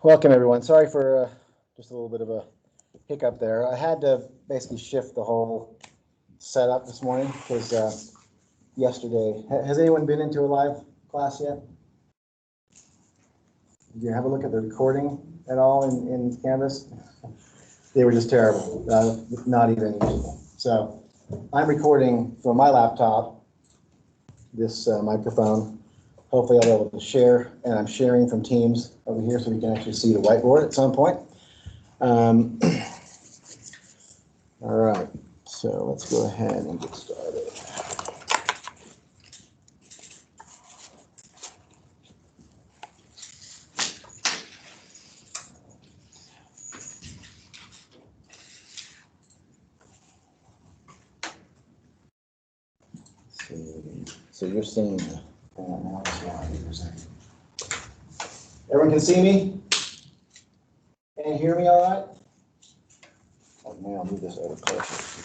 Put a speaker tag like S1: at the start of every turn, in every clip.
S1: Welcome, everyone. Sorry for just a little bit of a hiccup there. I had to basically shift the whole setup this morning because yesterday, has anyone been into a live class yet? Did you have a look at the recording at all in Canvas? They were just terrible, not even usable. So I'm recording from my laptop, this microphone. Hopefully I'll be able to share, and I'm sharing from Teams over here so we can actually see the whiteboard at some point. All right, so let's go ahead and get started. So you're seeing, everyone can see me? Can you hear me all right? Oh man, I'll move this over closer.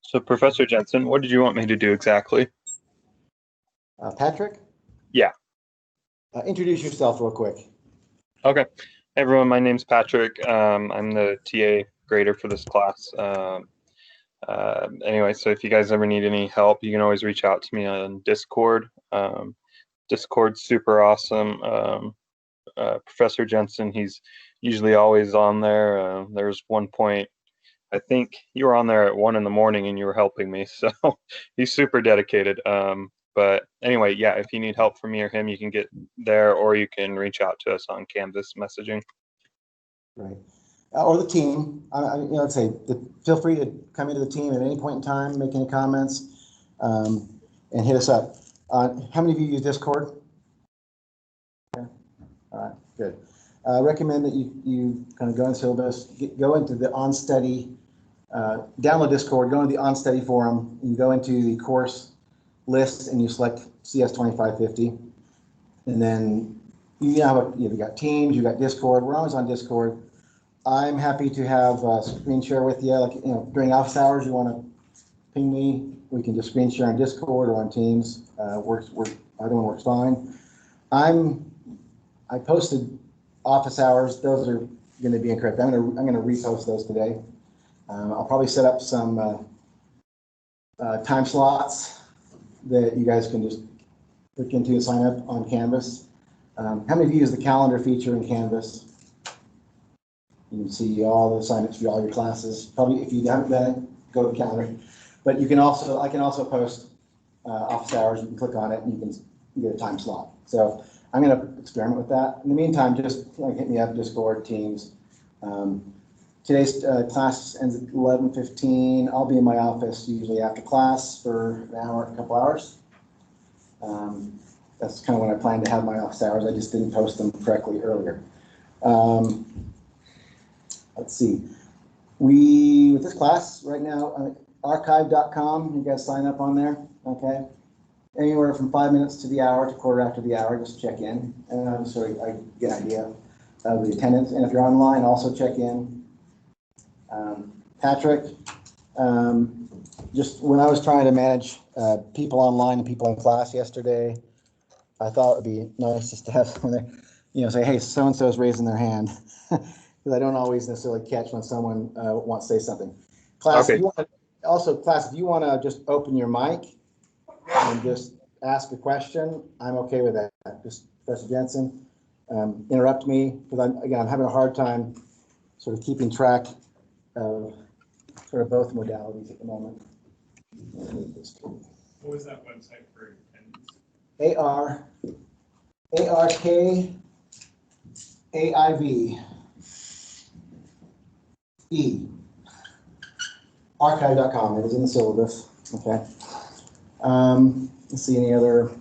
S2: So Professor Jenson, what did you want me to do exactly?
S1: Patrick?
S2: Yeah.
S1: Introduce yourself real quick.
S2: Okay. Hey everyone, my name's Patrick. I'm the TA grader for this class. Anyway, so if you guys ever need any help, you can always reach out to me on Discord. Discord's super awesome. Professor Jenson, he's usually always on there. There's one point, I think you were on there at 1 in the morning and you were helping me, so he's super dedicated. But anyway, yeah, if you need help from me or him, you can get there, or you can reach out to us on Canvas messaging.
S1: Right. Or the team. I'd say feel free to come into the team at any point in time, make any comments, and hit us up. How many of you use Discord? Okay. All right, good. I recommend that you kind of go in Syllabus, go into the on-study, download Discord, go into the on-study forum, and you go into the course list and you select CS2550, and then you've got Teams, you've got Discord. We're always on Discord. I'm happy to have screen share with you. Like, during office hours, you want to ping me. We can just screen share on Discord or on Teams. Either one works fine. I posted office hours. Those are going to be incorrect. I'm going to repost those today. I'll probably set up some time slots that you guys can just click into and sign up on Canvas. How many of you use the calendar feature in Canvas? You can see all the assignments for all your classes. Probably if you haven't done it, go to the calendar. But I can also post office hours. You can click on it and you get a time slot. So I'm going to experiment with that. In the meantime, just hit me up, Discord, Teams. Today's class ends at 11:15. I'll be in my office usually after class for an hour, a couple hours. That's kind of when I plan to have my office hours. I just didn't post them correctly earlier. Let's see. With this class right now, Arkaive.com, you guys sign up on there, okay? Anywhere from 5 minutes to the hour to quarter after the hour, just check in. And so I get an idea of the attendance. And if you're online, also check in. Patrick, just when I was trying to manage people online and people in class yesterday, I thought it would be nice just to have someone there, say, hey, so-and-so is raising their hand. Because I don't always necessarily catch when someone wants to say something. Class, okay. If you want to just open your mic and just ask a question, I'm okay with that. Just Professor Jenson, interrupt me, because I'm having a hard time sort of keeping track of sort of both modalities at the moment.
S3: What was that website for attendance?
S1: Arkaive. Arkaive.com. It was in the syllabus. Okay. Let's see any other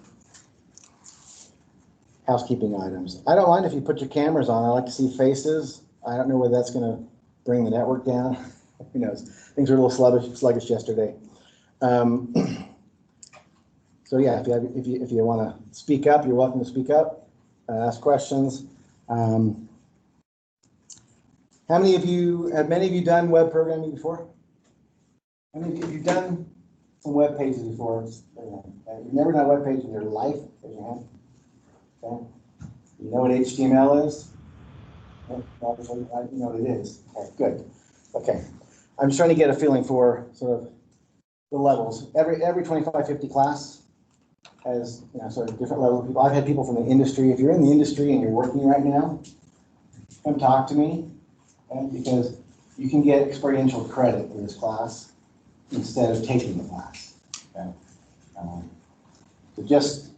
S1: housekeeping items. I don't mind if you put your cameras on. I like to see faces. I don't know whether that's going to bring the network down. Who knows? Things were a little sluggish yesterday. So yeah, if you want to speak up, you're welcome to speak up, ask questions. How many of you, have many of you done web programming before? How many of you have done some web pages before? You've never done a web page in your life? Raise your hand. Okay. You know what HTML is? Obviously, you know what it is. Okay, good. Okay. I'm just trying to get a feeling for sort of the levels. Every 2550 class has, you know, sort of different levels of people. I've had people from the industry. If you're in the industry and you're working right now, come talk to me, okay? Because you can get experiential credit for this class instead of taking the class. Okay? So just,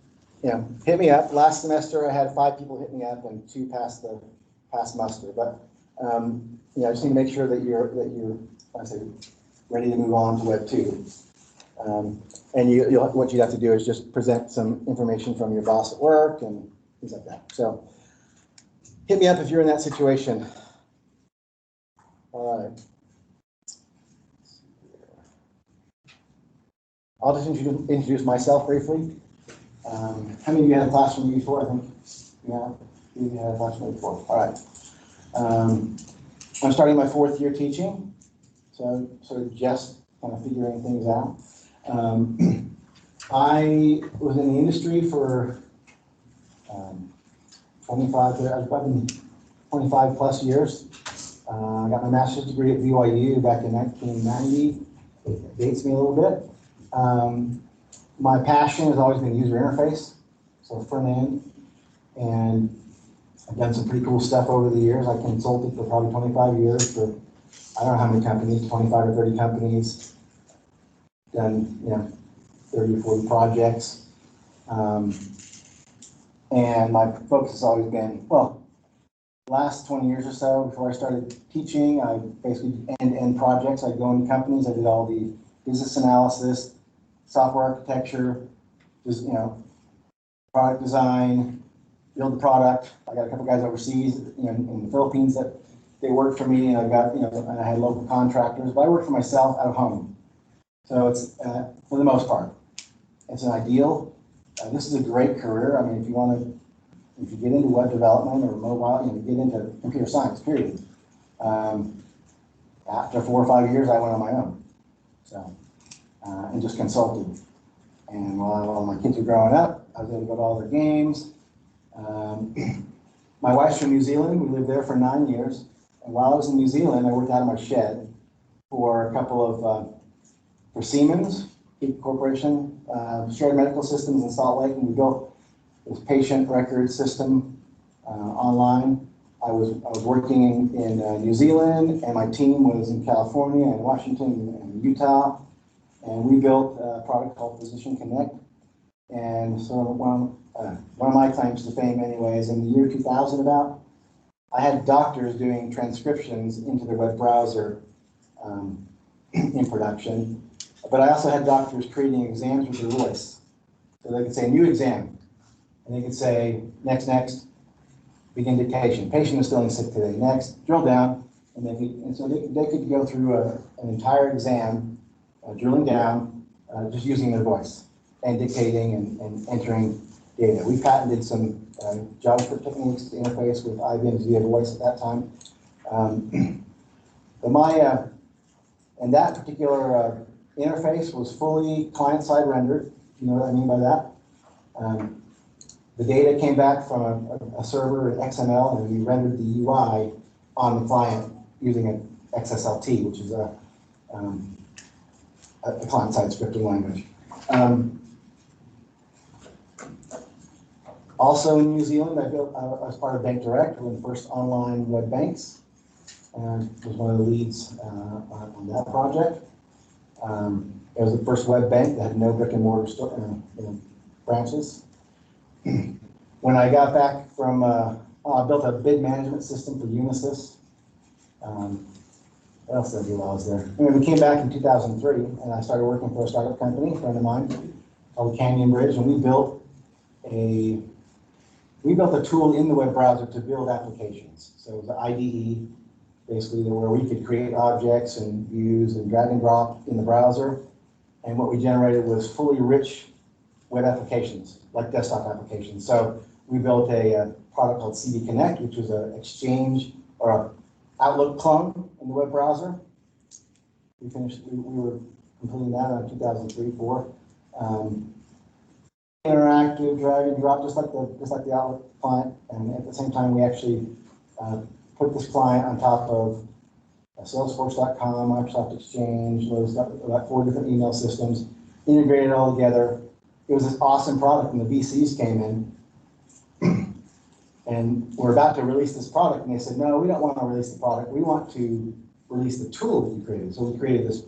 S1: you know, hit me up. Last semester I had 5 people hit me up and 2 passed muster. But you know, I just need to make sure that you're I say, ready to move on to Web 2. And what you have to do is just present some information from your boss at work and things like that. So hit me up if you're in that situation. All right. I'll just introduce myself briefly. How many of you had a class from me before? I think, yeah, you had a class from me before. All right. I'm starting my 4th year teaching, so sort of just kind of figuring things out. I was in the industry for 25 plus years. I got my master's degree at BYU back in 1990. It dates me a little bit. My passion has always been user interface, so front end, and I've done some pretty cool stuff over the years. I consulted for probably 25 years for I don't know how many companies, 25 or 30 companies, done, you know, 30 or 40 projects. And my focus has always been, well, last 20 years or so, before I started teaching, I basically end-to-end projects. I'd go into companies, I did all the business analysis, software architecture, just, you know, product design, build the product. I got a couple guys overseas, you know, in the Philippines that they worked for me, and I got, you know, and I had local contractors, but I worked for myself out of home. So it's, for the most part, it's an ideal. This is a great career. I mean, if you get into web development or mobile, you know, get into computer science, period. After 4 or 5 years, I went on my own. So, and just consulted. And while my kids were growing up, I was able to go to all their games. My wife's from New Zealand. We lived there for 9 years. And while I was in New Zealand, I worked out of my shed for a couple of, for Siemens Corporation, shared medical systems in Salt Lake, and we built this patient record system online. I was working in New Zealand, and my team was in California and Washington and Utah, and we built a product called Physician Connect. And so one of my claims to fame, anyways, in the year 2000, about, I had doctors doing transcriptions into their web browser in production. But I also had doctors creating exams with their voice. So they could say, new exam. And they could say, next, begin dictation. Patient is feeling sick today. Next, drill down. And so they could go through an entire exam, drilling down, just using their voice and dictating and entering data. We patented some JavaScript techniques to interface with IBM's via voice at that time. And that particular interface was fully client-side rendered. You know what I mean by that? The data came back from a server in XML, and we rendered the UI on the client using an XSLT, which is a client-side scripting language. Also in New Zealand, I built, as part of Bank Direct, one of the first online web banks, and was one of the leads on that project. It was the first web bank that had no brick and mortar branches. When I got back from, I built a bid management system for Unisys. What else did I do while I was there? Anyway, we came back in 2003, and I started working for a startup company, a friend of mine, called Canyon Bridge, and we built a tool in the web browser to build applications. So it was an IDE, basically, where we could create objects and views and drag and drop in the browser. And what we generated was fully rich web applications, like desktop applications. So we built a product called CD Connect, which was an exchange or an Outlook clone in the web browser. We were completing that in 2003-04. Interactive, drag and drop, just like the Outlook client. And at the same time, we actually put this client on top of Salesforce.com, Microsoft Exchange, those about 4 different email systems, integrated it all together. It was this awesome product, and the VCs came in, and we're about to release this product, and they said, no, we don't want to release the product. We want to release the tool that you created. So we created this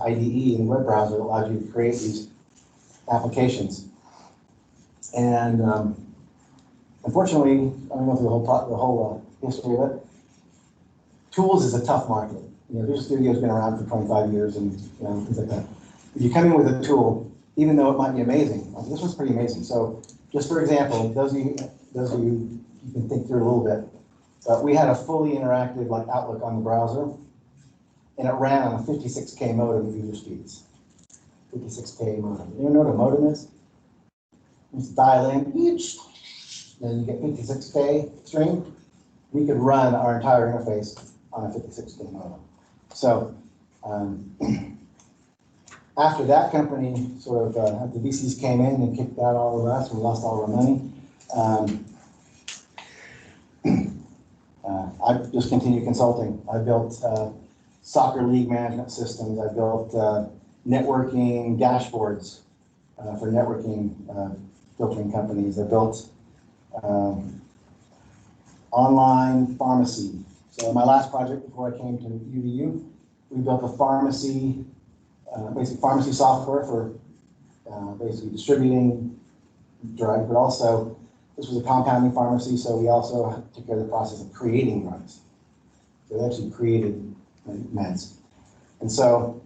S1: IDE in the web browser that allows you to create these applications. And unfortunately, I don't know if the whole history of it. Tools is a tough market. Visual Studio's been around for 25 years and things like that. If you come in with a tool, even though it might be amazing, this one's pretty amazing. So, just for example, those of you you can think through a little bit. But we had a fully interactive like Outlook on the browser, and it ran on a 56K modem at user speeds. 56K modem. You know what a modem is? You just dial in, then you get 56K stream. We could run our entire interface on a 56K modem. So after that company sort of, the VCs came in and kicked out all of us, we lost all our money. I just continued consulting. I built soccer league management systems. I built networking dashboards for networking filtering companies. I built online pharmacy. So my last project before I came to UVU, we built a pharmacy, basic pharmacy software for basically distributing drugs, but also this was a compounding pharmacy, so we also took care of the process of creating drugs. So they actually created meds. And so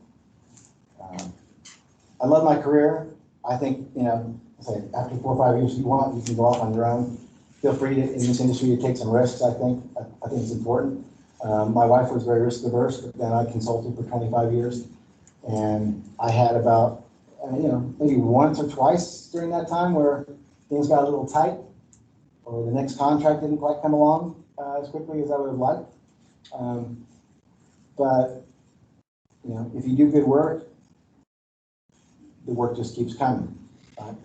S1: I love my career. I think, after 4 or 5 years, if you want, you can go off on your own. Feel free to, in this industry, to take some risks, I think. I think it's important. My wife was very risk averse, but then I consulted for 25 years. And I had about, maybe once or twice during that time where things got a little tight, or the next contract didn't quite come along as quickly as I would have liked. But, if you do good work, the work just keeps coming. Right?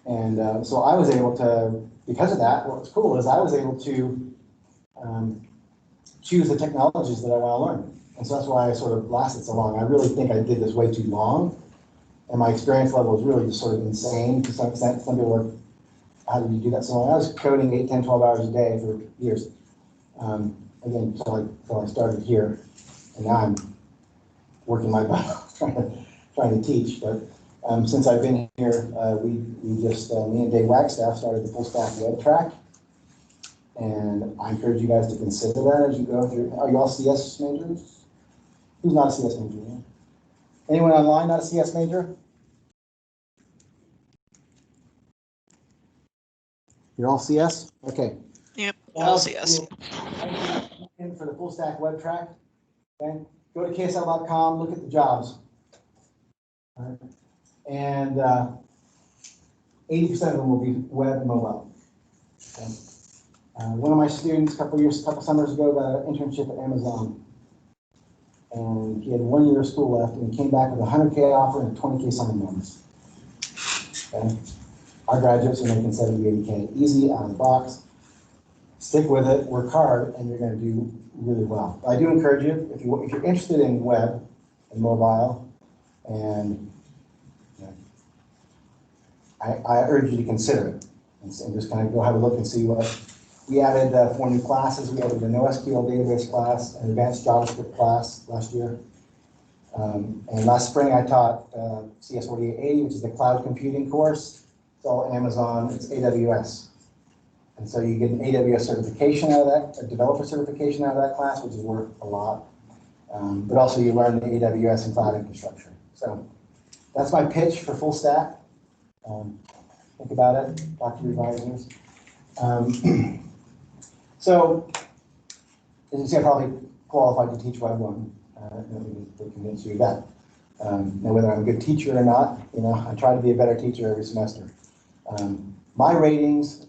S1: And so I was able to, because of that, what was cool is I was able to choose the technologies that I want to learn. And so that's why I sort of lasted so long. I really think I did this way too long. And my experience level was really just sort of insane to some extent. Some people were, how did you do that so long? I was coding 8, 10, 12 hours a day for years. Again, until I started here. And now I'm working my butt off trying to teach. But since I've been here, me and Dave Wagstaff started the full stack web track. And I encourage you guys to consider that as you go through. Are you all CS majors? Who's not a CS major? Yeah? Anyone online not a CS major? You're all CS? Okay.
S4: Yep, all CS.
S1: In for the full stack web track. Okay. Go to ksl.com, look at the jobs. All right. And 80% of them will be web and mobile. Okay. One of my students a couple summers ago got an internship at Amazon. And he had 1 year of school left, and he came back with a 100K offer and a 20K signing bonus. Okay. Our graduates are making 70, 80K. Easy, out of the box. Stick with it, work hard, and you're going to do really well. I do encourage you, if you're interested in web and mobile, and I urge you to consider it, and just kind of go have a look and see what. We added 4 new classes. We added a NoSQL database class, an advanced JavaScript class last year. And last spring I taught CS2550, which is the cloud computing course. It's all Amazon, it's AWS. And so you get an AWS certification out of that, a developer certification out of that class, which is worth a lot. But also you learn the AWS and cloud infrastructure. So that's my pitch for full stack. Think about it, talk to your advisors. So, as you see, I'm probably qualified to teach Web 1. To convince you of that. Now, whether I'm a good teacher or not, I try to be a better teacher every semester. My ratings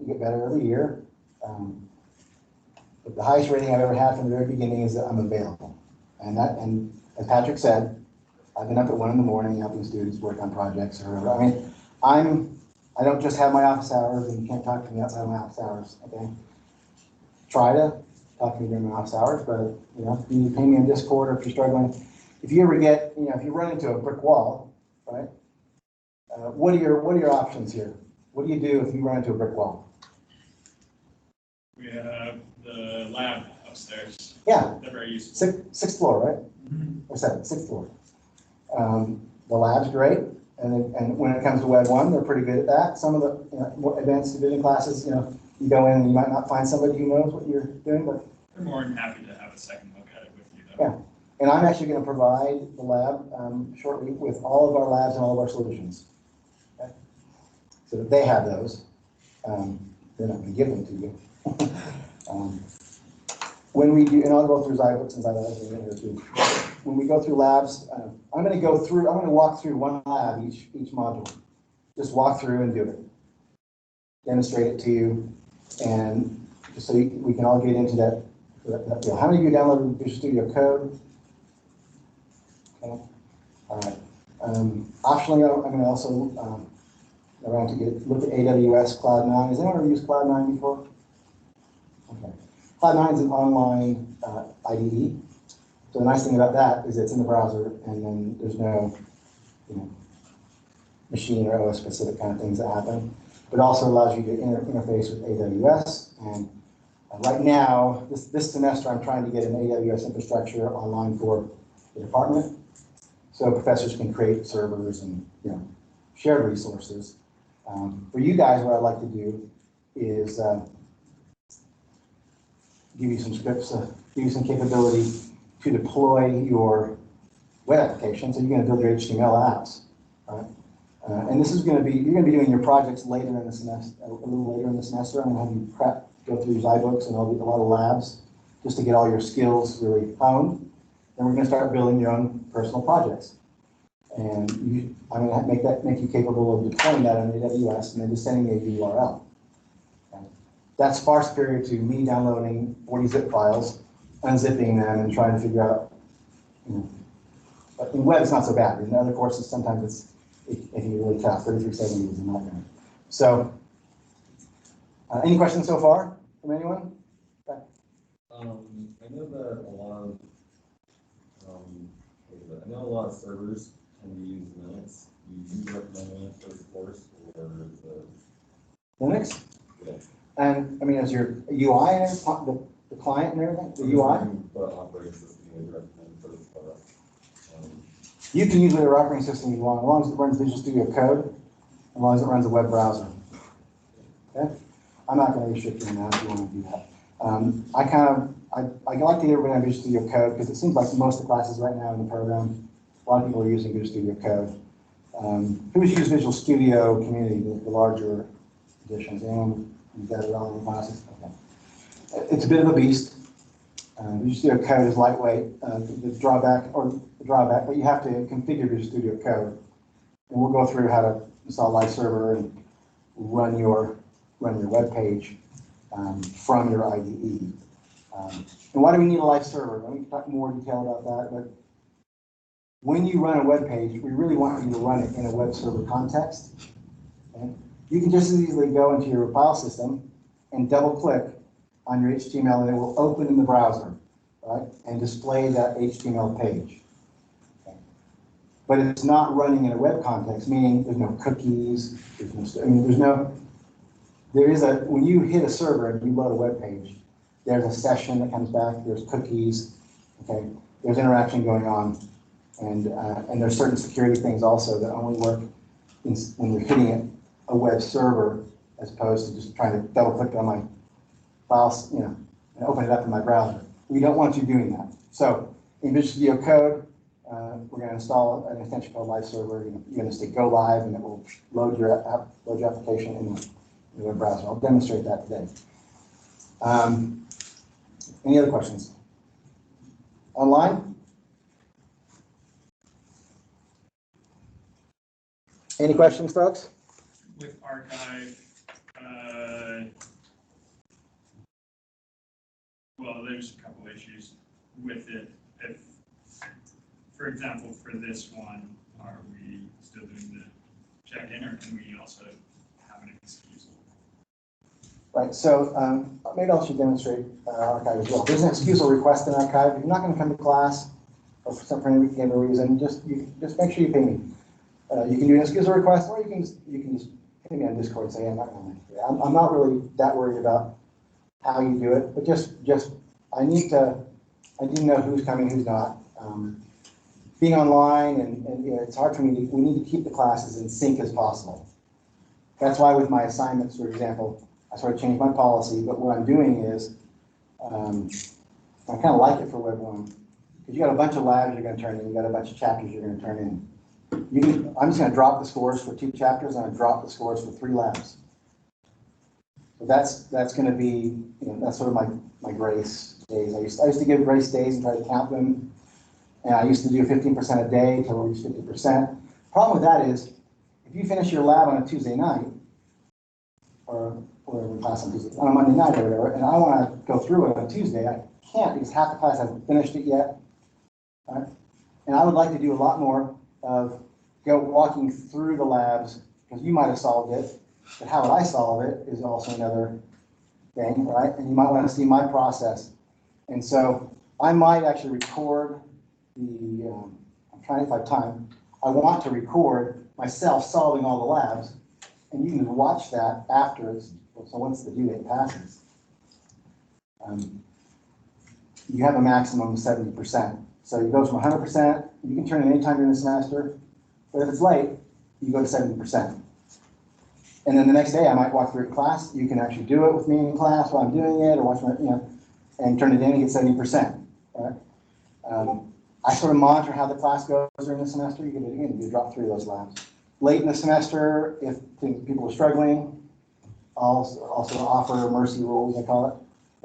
S1: get better every year. But the highest rating I've ever had from the very beginning is that I'm available. And as Patrick said, I've been up at 1 in the morning helping students work on projects or whatever. I mean, I don't just have my office hours and you can't talk to me outside of my office hours, okay? Try to talk to me during my office hours, but you know, you ping me in Discord or if you're struggling. If you ever get, you know, if you run into a brick wall, right? What are your options here? What do you do if you run into a brick wall?
S3: We have the lab upstairs.
S1: Yeah.
S3: They're very useful.
S1: Sixth floor, right? Or sixth floor. The lab's great, and when it comes to Web 1, they're pretty good at that. Some of the more advanced division classes, you know, you go in and you might not find somebody who knows what you're doing, but
S3: We're more than happy to have a second look at it with you, though.
S1: yeah. And I'm actually going to provide the lab shortly with all of our labs and all of our solutions. Okay? So that they have those. They're not going to give them to you. When we do, and I'll go through Zybooks and Zylabs in a minute or two. When we go through labs, I'm going to walk through one lab each module. Just walk through and do it. Demonstrate it to you, and just so we can all get into that deal. How many of you downloaded Visual Studio Code? Okay. All right. Optionally, I'm going to also around to look at AWS Cloud9. Has anyone ever used Cloud9 before? Okay. Cloud9 is an online IDE. So the nice thing about that is it's in the browser, and then there's no, you know, machine or OS specific kind of things that happen. But it also allows you to interface with AWS. And right now, this semester, I'm trying to get an AWS infrastructure online for the department, so professors can create servers and, you know, shared resources. For you guys, what I'd like to do is give you some scripts, give you some capability to deploy your web application. So you're going to build your HTML apps, right? And this is going to be, you're going to be doing your projects later in the semester, a little later in the semester. I'm going to have you prep, go through Zybooks and a lot of labs just to get all your skills really honed. Then we're going to start building your own personal projects. And I'm going to make you capable of deploying that on AWS and then just sending a URL. Okay? That's far superior to me downloading 40 zip files, unzipping them, and trying to figure out, you know. But in web, it's not so bad. In other courses, sometimes it can be really tough. 3370 is a nightmare. So, any questions so far from anyone? Okay.
S4: I know that a lot of servers can use Linux. Do you recommend Linux for this course, or is it
S1: Linux?
S4: Yeah.
S1: And I mean, as your UI and the client and everything, the UI?
S4: What operating system you would recommend for this class?
S1: You can use whatever operating system you want, as long as it runs Visual Studio Code, as long as it runs a web browser. Okay? I'm not going to restrict you on that if you want to do that. I like to get everybody on Visual Studio Code because it seems like most of the classes right now in the program, a lot of people are using Visual Studio Code. Who's used Visual Studio Community, the larger editions? Anyone who's got it all in the classes? Okay. It's a bit of a beast. Visual Studio Code is lightweight. The drawback, but you have to configure Visual Studio Code. And we'll go through how to install live server and run your web page from your IDE. And why do we need a live server? Let me talk more detail about that. But when you run a web page, we really want you to run it in a web server context. Okay? You can just as easily go into your file system and double click on your HTML, and it will open in the browser, right, and display that HTML page. Okay. But it's not running in a web context, meaning there's no cookies, when you hit a server and you load a web page, there's a session that comes back, there's cookies, okay, there's interaction going on, and there's certain security things also that only work when you're hitting a web server as opposed to just trying to double click on my files, you know, and open it up in my browser. We don't want you doing that. So in Visual Studio Code, we're going to install an extension called Live Server. You're going to say Go Live, and it will load your application in the web browser. I'll demonstrate that today. Any other questions? Online? Any questions, folks?
S3: With Arkaive, Well, there's a couple issues with it. If, for example, for this one, are we still doing the check-in, or can we also have an excusal?
S1: Right, so maybe I should demonstrate Arkaive as well. There's an excusal request in Arkaive. If you're not going to come to class, or for some reason, just make sure you ping me. You can do an excusal request, or you can just ping me on Discord and say, I'm not going to. I'm not really that worried about how you do it, but just I need to know who's coming, who's not. Being online and you know, it's hard for me. We need to keep the classes in sync as possible. That's why with my assignments, for example, I sort of changed my policy. But what I'm doing is I kind of like it for Web 1 because you got a bunch of labs you're going to turn in. You got a bunch of chapters you're going to turn in. I'm just going to drop the scores for 2 chapters. And I'm going to drop the scores for 3 labs. So that's going to be, you know, that's sort of my grace days. I used to give grace days and try to count them. And I used to do 15% a day until we reached 50%. Problem with that is, if you finish your lab on a Tuesday night, or class on Tuesday, on a Monday night or whatever, and I want to go through it on Tuesday, I can't because half the class hasn't finished it yet. Right? And I would like to do a lot more of walking through the labs, because you might have solved it, but how would I solve it is also another thing, right? And you might want to see my process. And so I might actually record I'm trying to find time. I want to record myself solving all the labs, and you can watch that after. So once the due date passes, you have a maximum of 70%. So you go from 100%. You can turn it anytime during the semester, but if it's late, you go to 70%. And then the next day, I might walk through class. You can actually do it with me in class while I'm doing it, or watch my, you know, and turn it in and get 70%. Right? I sort of monitor how the class goes during the semester. You drop 3 of those labs. Late in the semester, if people are struggling, I'll also offer mercy rules, I call it.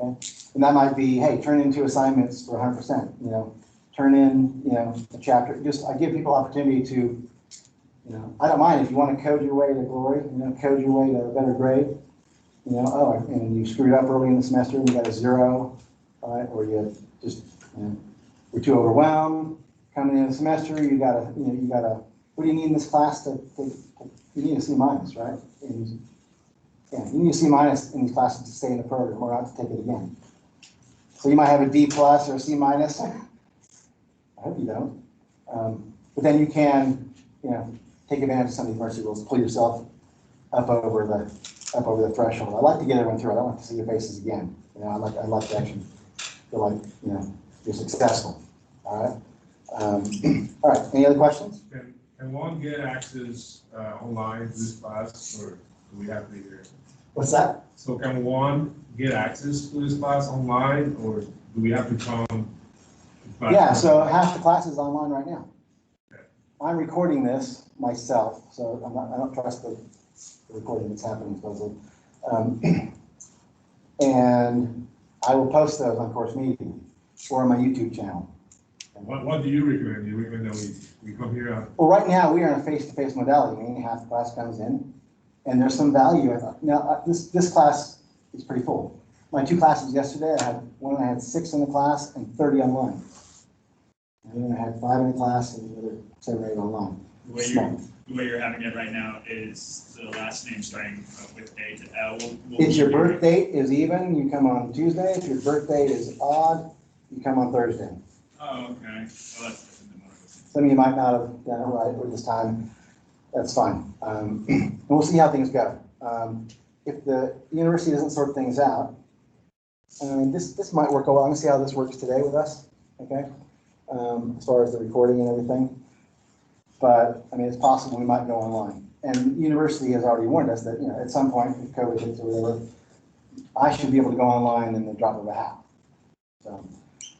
S1: Okay? And that might be, hey, turn in 2 assignments for 100%. You know, turn in, you know, a chapter. I give people opportunity to, you know, I don't mind if you want to code your way to glory, you know, code your way to a better grade. You know, oh, and you screwed up early in the semester and you got a 0, right? Or you just, you know, we're too overwhelmed. Coming in the semester, you gotta, what do you need in this class you need a C-, right? And, yeah, you need a C- in these classes to stay in the program or not to take it again. So you might have a D+ or a C-. I hope you don't. But then you can, you know, take advantage of some of these mercy rules, pull yourself up over the threshold. I like to get everyone through. I don't want to see your faces again. You know, I like to actually feel like, you know, you're successful. All right. All right. Any other questions?
S5: Can one get access online to this class, or do we have to be here?
S1: What's that?
S5: So can one get access to this class online, or do we have to come? To class?
S1: Yeah. So half the class is online right now. Okay. I'm recording this myself, so I don't trust the recording that's happening supposedly. And I will post those on Course Meeting or on my YouTube channel.
S5: What do you recommend? Do you recommend that we come here?
S1: Well, right now we are in a face-to-face modality, meaning half the class comes in, and there's some value. Now, this class is pretty full. My 2 classes yesterday, I had 6 in the class and 30 online. And then I had 5 in the class and the other 7 or 8 online.
S3: The way you're having it right now is the last name starting with A to L.
S1: If your birth date is even, you come on Tuesday. If your birth date is odd, you come on Thursday.
S3: Oh, okay. Well, that's different than what I was.
S1: Some of you might not have done it right at this time. That's fine. And we'll see how things go. If the university doesn't sort things out, this might work a while. I'm going to see how this works today with us, okay? As far as the recording and everything. But, I mean, it's possible we might go online. And the university has already warned us that, you know, at some point, if COVID hits or whatever, I should be able to go online in the drop of a hat. So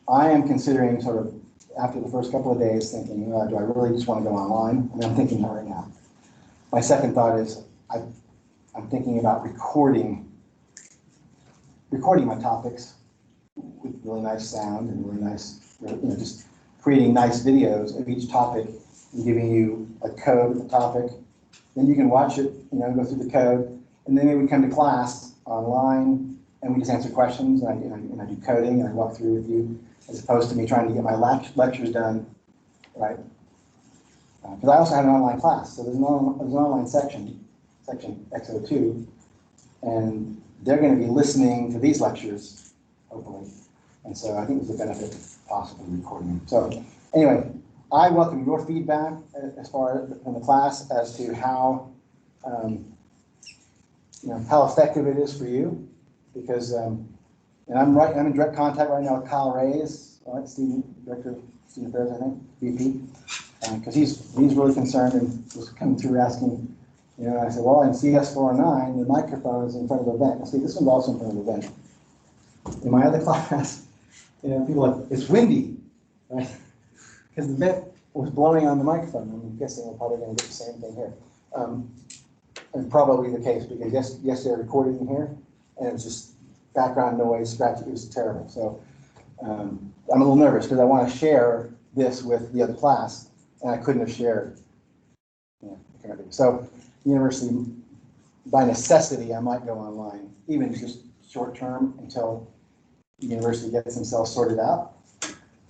S1: I am considering sort of, after the first couple of days, thinking, do I really just want to go online? I mean, I'm thinking that right now. My second thought is, I'm thinking about recording my topics with really nice sound and really nice, you know, just creating nice videos of each topic and giving you a code of the topic. Then you can watch it, you know, go through the code, and then maybe come to class online and we just answer questions, and I do coding, and I walk through with you, as opposed to me trying to get my lectures done, right? Because I also have an online class, so there's an online section X02, and they're going to be listening to these lectures, hopefully. And so I think there's a benefit to possibly recording them. So anyway, I welcome your feedback as far as from the class as to how, how effective it is for you, because and I'm in direct contact right now with Kyle Reyes, right, Director of Student Affairs, I think, VP, because he's really concerned and was coming through asking, I said, well, in CS409, the microphone is in front of the vent. See, this one's also in front of the vent. In my other class, people are like, it's windy, right? Because the vent was blowing on the microphone. I'm guessing we're probably going to get the same thing here. And probably the case, because yesterday I recorded in here, and it was just background noise, scratchy. It was terrible. So I'm a little nervous because I want to share this with the other class, and I couldn't have shared. So university, by necessity, I might go online, even just short term until the university gets themselves sorted out.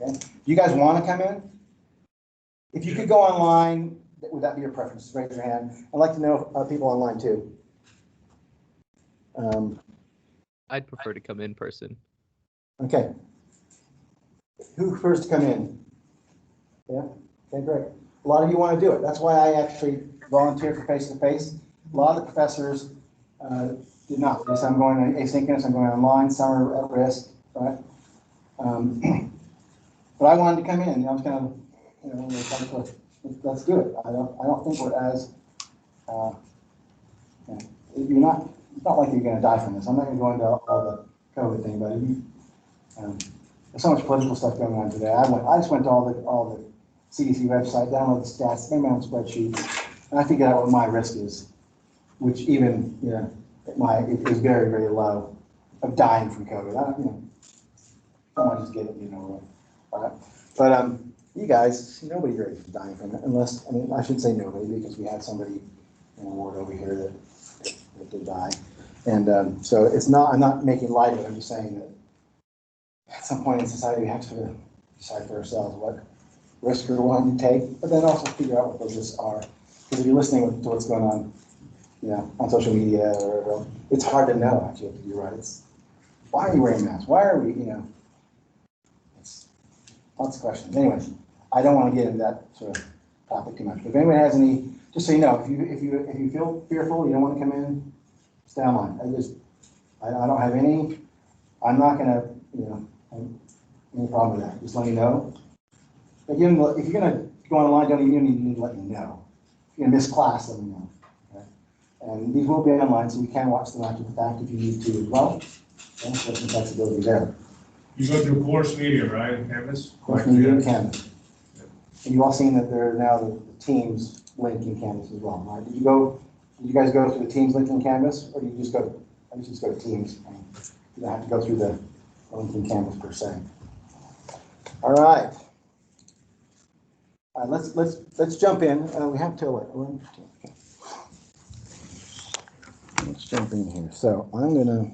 S1: Okay. Do you guys want to come in? If you could go online, would that be your preference? Just raise your hand. I'd like to know people online too.
S6: I'd prefer to come in person.
S1: Okay. Who prefers to come in? Yeah? Okay, great. A lot of you want to do it. That's why I actually volunteered for face-to-face. A lot of the professors did not. They said, I'm going asynchronous, I'm going online, some are at risk, right? But I wanted to come in. I was kind of, let's do it. I don't think we're as, it's not like you're going to die from this. I'm not going to go into all the COVID thing, but there's so much political stuff going on today. I just went to all the CDC website, downloaded the stats, made my own spreadsheets, and I figured out what my risk is, which even, it is very, very low of dying from COVID. I might just get it, all right. But you guys, nobody here is dying from it, unless, I should say nobody, because we had somebody in the ward over here that did die. And so I'm not making light of it, I'm just saying that at some point in society, we have to decide for ourselves what risk we're willing to take, but then also figure out what those risks are. Because if you're listening to what's going on, on social media or whatever, it's hard to know, actually, you're right. Why are you wearing masks? Why are we, it's lots of questions. Anyway, I don't want to get into that sort of topic too much. But if anyone has any, just so you know, if you feel fearful, you don't want to come in, stay online. I don't have any, I'm not going to, any problem with that. Just let me know. Again, if you're going to go online, you need to let me know. If you're going to miss class, let me know. Okay? And these will be online, so you can watch them after the fact if you need to as well. Okay? So some flexibility there.
S5: You go through course media, right, in Canvas?
S1: Course media in Canvas. And you've all seen that there are now the Teams link in Canvas as well, right? Did you guys go through the Teams link in Canvas, or do you just go to Teams? You don't have to go through the link in Canvas per se. All right. Let's jump in. We have till what? 11:15. Okay. Let's jump in here. So I'm gonna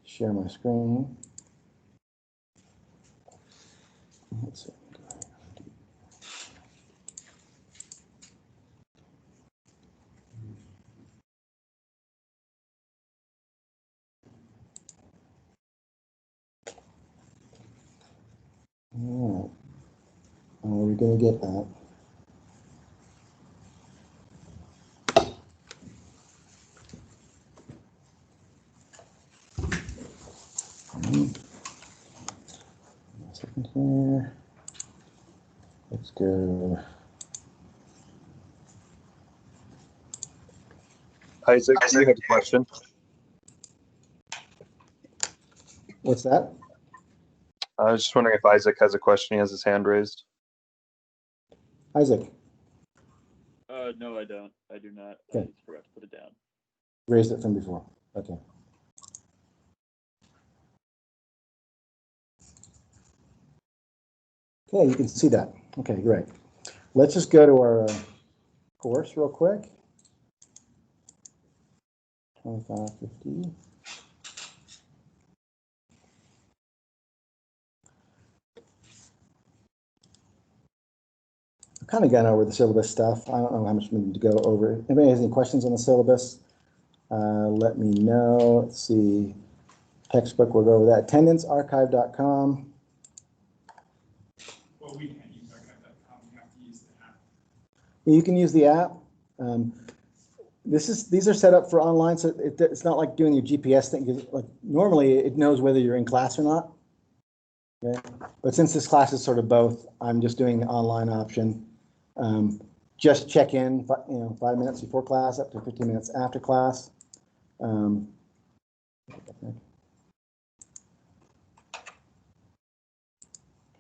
S1: share my screen. Let's see. All right. We're going to get that. A second here. Let's go.
S2: Isaac, do you have a question?
S1: What's that?
S2: I was just wondering if Isaac has a question. He has his hand raised.
S1: Isaac.
S7: No, I don't. I do not.
S1: Okay.
S7: I just forgot to put it down.
S1: Raised it from before. Okay. Okay, you can see that. Okay, great. Let's just go to our course real quick. 2550. I've kind of gone over the syllabus stuff. I don't know how much we need to go over. If anybody has any questions on the syllabus, let me know. Let's see. Textbook, we'll go over that. Attendance, archive.com.
S3: Well, we can't use archive.com, we have to use the app.
S1: You can use the app. These are set up for online, so it's not like doing your GPS thing. 'Cause like normally, it knows whether you're in class or not. Okay, but since this class is sort of both, I'm just doing the online option. Just check in, 5 minutes before class, up to 15 minutes after class. Come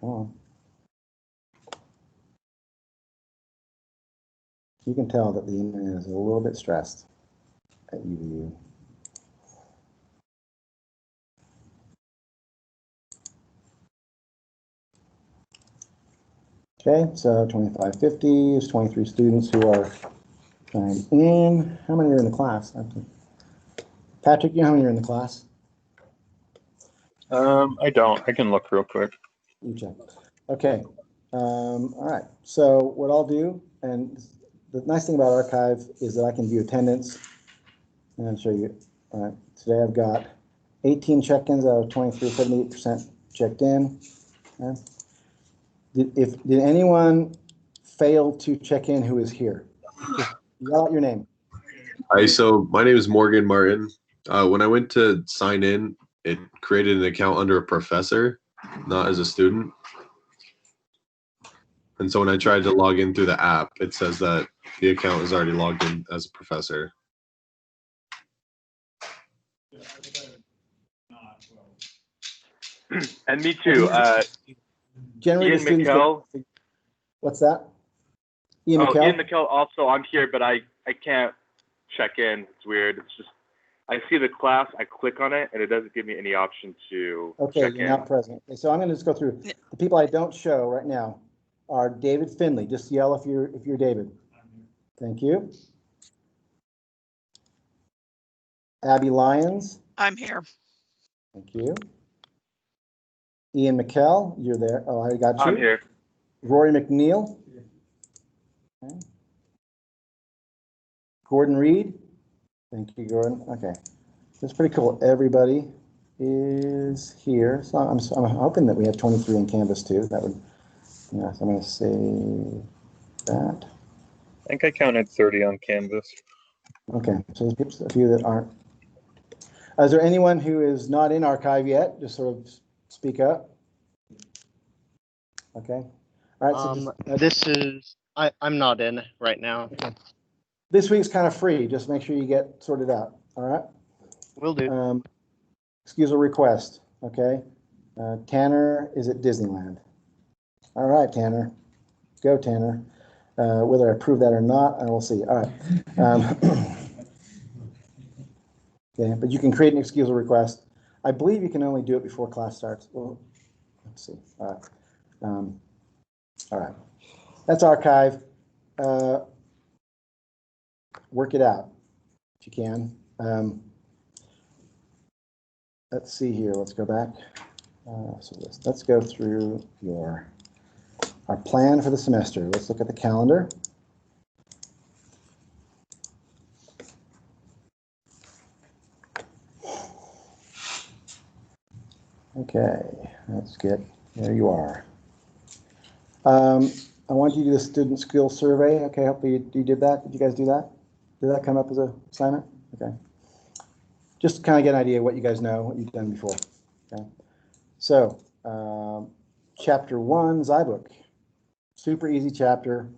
S1: on. You can tell that the internet is a little bit stressed at UVU. Okay, so 2550 is 23 students who are signed in. How many are in the class? Patrick, you know how many are in the class?
S2: I don't. I can look real quick.
S1: You check. Okay. All right. So what I'll do, and the nice thing about Archive is that I can view attendance. And I'll show you. All right. Today I've got 18 check-ins out of 23, 78% checked in. Okay. Did anyone fail to check in who is here? Just yell out your name.
S8: Hi, so my name is Morgan Martin. When I went to sign in, it created an account under a professor, not as a student. And so when I tried to log in through the app, it says that the account is already logged in as a professor.
S9: And me too.
S1: Generally,
S9: Ian
S1: the students
S9: McKell.
S1: What's that? Ian McKell?
S9: Ian McKell also, I'm here, but I can't check in. It's weird. It's just, I see the class, I click on it, and it doesn't give me any option to
S1: Okay,
S9: check
S1: you're
S9: in.
S1: not present. Okay, so I'm going to just go through. The people I don't show right now are David Finley. Just yell if you're David. Thank you. Abby Lyons.
S10: I'm here.
S1: Thank you. Ian McKell, you're there. Oh, I got you.
S9: I'm here.
S1: Rory McNeil. Okay. Gordon Reed. Thank you, Gordon. Okay. That's pretty cool. Everybody is here. So I'm hoping that we have 23 in Canvas too. That would, yeah, so I'm going to say that.
S2: I think I counted 30 on Canvas.
S1: Okay, so there's a few that aren't. Is there anyone who is not in Archive yet? Just sort of speak up. Okay. All right. So
S11: I'm not in right now.
S1: Okay. This week's kind of free. Just make sure you get sorted out. All right.
S11: Will do.
S1: Excuse a request. Okay. Tanner is at Disneyland. All right, Tanner. Go, Tanner. Whether I approve that or not, I will see. All right. Okay, but you can create an excusal request. I believe you can only do it before class starts. Well, let's see. All right. All right. That's Archive. Work it out if you can. Let's see here. Let's go back. Let's go through our plan for the semester. Let's look at the calendar. Okay, let's get, there you are. I want you to do the student skills survey. Okay, hopefully you did that. Did you guys do that? Did that come up as an assignment? Okay. Just to kind of get an idea of what you guys know, what you've done before. Okay. So, chapter 1, Zybook. Super easy chapter.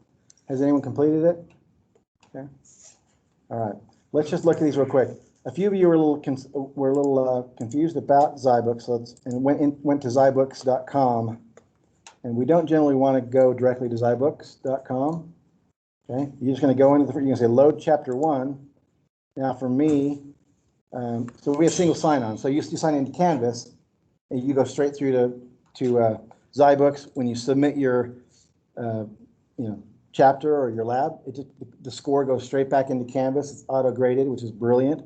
S1: Has anyone completed it? Okay. All right. Let's just look at these real quick. A few of you were a little confused about Zybooks, and went to Zybooks.com. And we don't generally want to go directly to Zybooks.com. Okay, you're just going to go into you're going to say load chapter 1. Now for me, so we have single sign-on. So you sign into Canvas, and you go straight through to Zybooks. When you submit your chapter or your lab, the score goes straight back into Canvas. It's auto-graded, which is brilliant.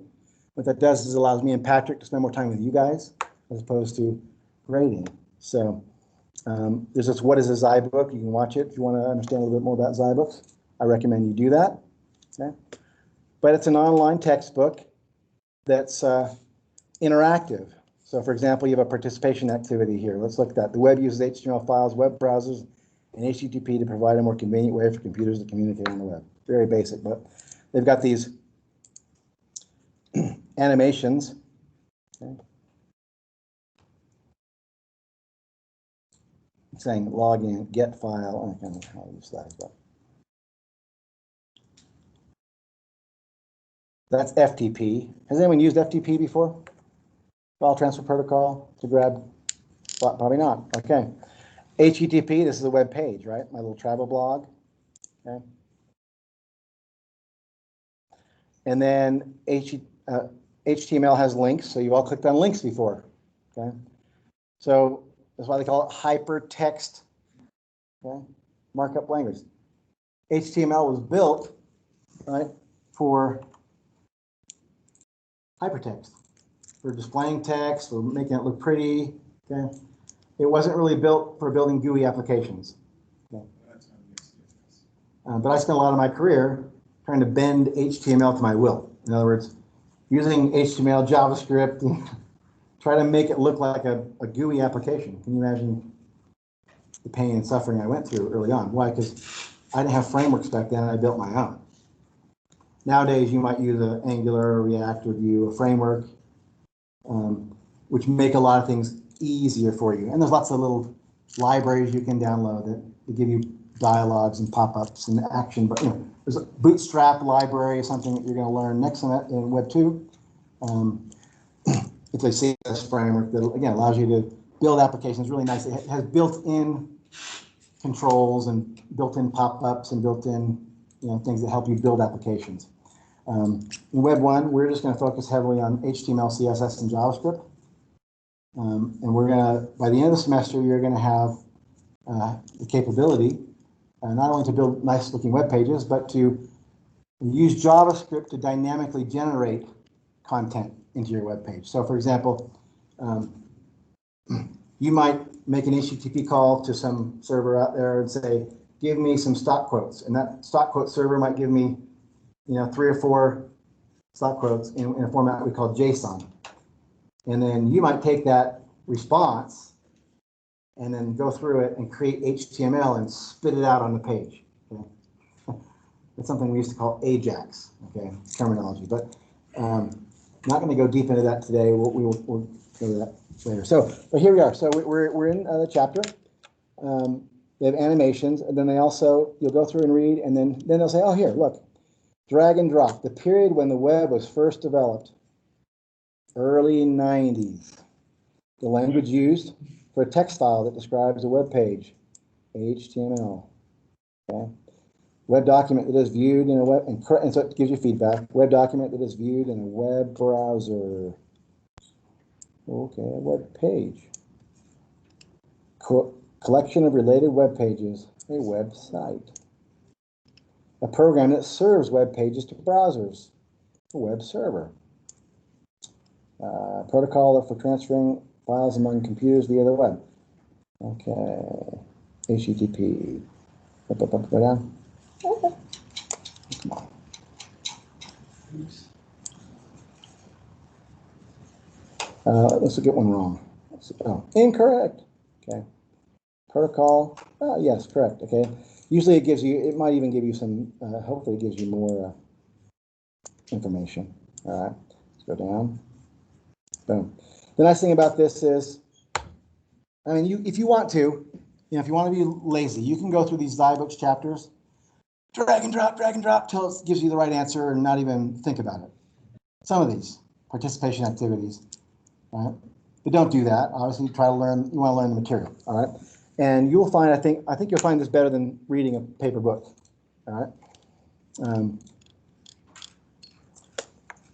S1: What that does is allows me and Patrick to spend more time with you guys as opposed to grading. So there's this What is a Zybook? You can watch it if you want to understand a little bit more about Zybooks. I recommend you do that. Okay? But it's an online textbook that's interactive. So for example, you have a participation activity here. Let's look at that. The web uses HTML files, web browsers, and HTTP to provide a more convenient way for computers to communicate on the web. Very basic, but they've got these animations. Okay. Saying login, get file, and I'll use that as well. That's FTP. Has anyone used FTP before? File transfer protocol to grab? Probably not. Okay. HTTP, this is a web page, right? My little travel blog. Okay. And then HTML has links, so you've all clicked on links before. Okay. So that's why they call it hypertext. Okay. Markup language. HTML was built, right, for hypertext, for displaying text, for making it look pretty. Okay. It wasn't really built for building GUI applications. Okay. But I spent a lot of my career trying to bend HTML to my will. In other words, using HTML, JavaScript, and try to make it look like a GUI application. Can you imagine the pain and suffering I went through early on? Why? Because I didn't have frameworks back then, and I built my own. Nowadays, you might use an Angular, React, or Vue, a framework, which make a lot of things easier for you. And there's lots of little libraries you can download that give you dialogues and pop-ups and action. But there's a Bootstrap library, something that you're going to learn next in Web 2. It's a CSS framework that, again, allows you to build applications really nice. It has built-in controls and built-in pop-ups and built-in things that help you build applications. In Web 1, we're just going to focus heavily on HTML, CSS, and JavaScript. And we're going to, by the end of the semester, you're going to have the capability not only to build nice-looking web pages, but to use JavaScript to dynamically generate content into your web page. So, for example, you might make an HTTP call to some server out there and say, give me some stock quotes. And that stock quote server might give me 3 or 4 stock quotes in a format we call JSON. And then you might take that response and then go through it and create HTML and spit it out on the page. Okay? That's something we used to call AJAX, okay, terminology. But not going to go deep into that today. We'll go to that later. So, but here we are. So we're in the chapter. They have animations, and then they also, you'll go through and read, and then they'll say, oh, here, look, drag and drop. The period when the web was first developed, early 90s. The language used for a text file that describes a web page, HTML. Okay. Web document that is viewed in a web, and so it gives you feedback. Web document that is viewed in a web browser. Okay, a web page. Collection of related web pages, a website. A program that serves web pages to browsers, a web server. Protocol for transferring files among computers via the web. Okay, HTTP. Go down. Come on. Let's get one wrong. Oh, incorrect. Okay. Protocol. Oh, yes, correct. Okay. Usually it gives you, it might even give you some, hopefully it gives you more information. All right. Let's go down. Boom. The nice thing about this is, I mean, if you want to, if you want to be lazy, you can go through these Zybooks chapters, drag and drop till it gives you the right answer and not even think about it. Some of these participation activities, right? But don't do that. Obviously, try to learn. You want to learn the material, all right? And you'll find, I think you'll find this better than reading a paper book, all right?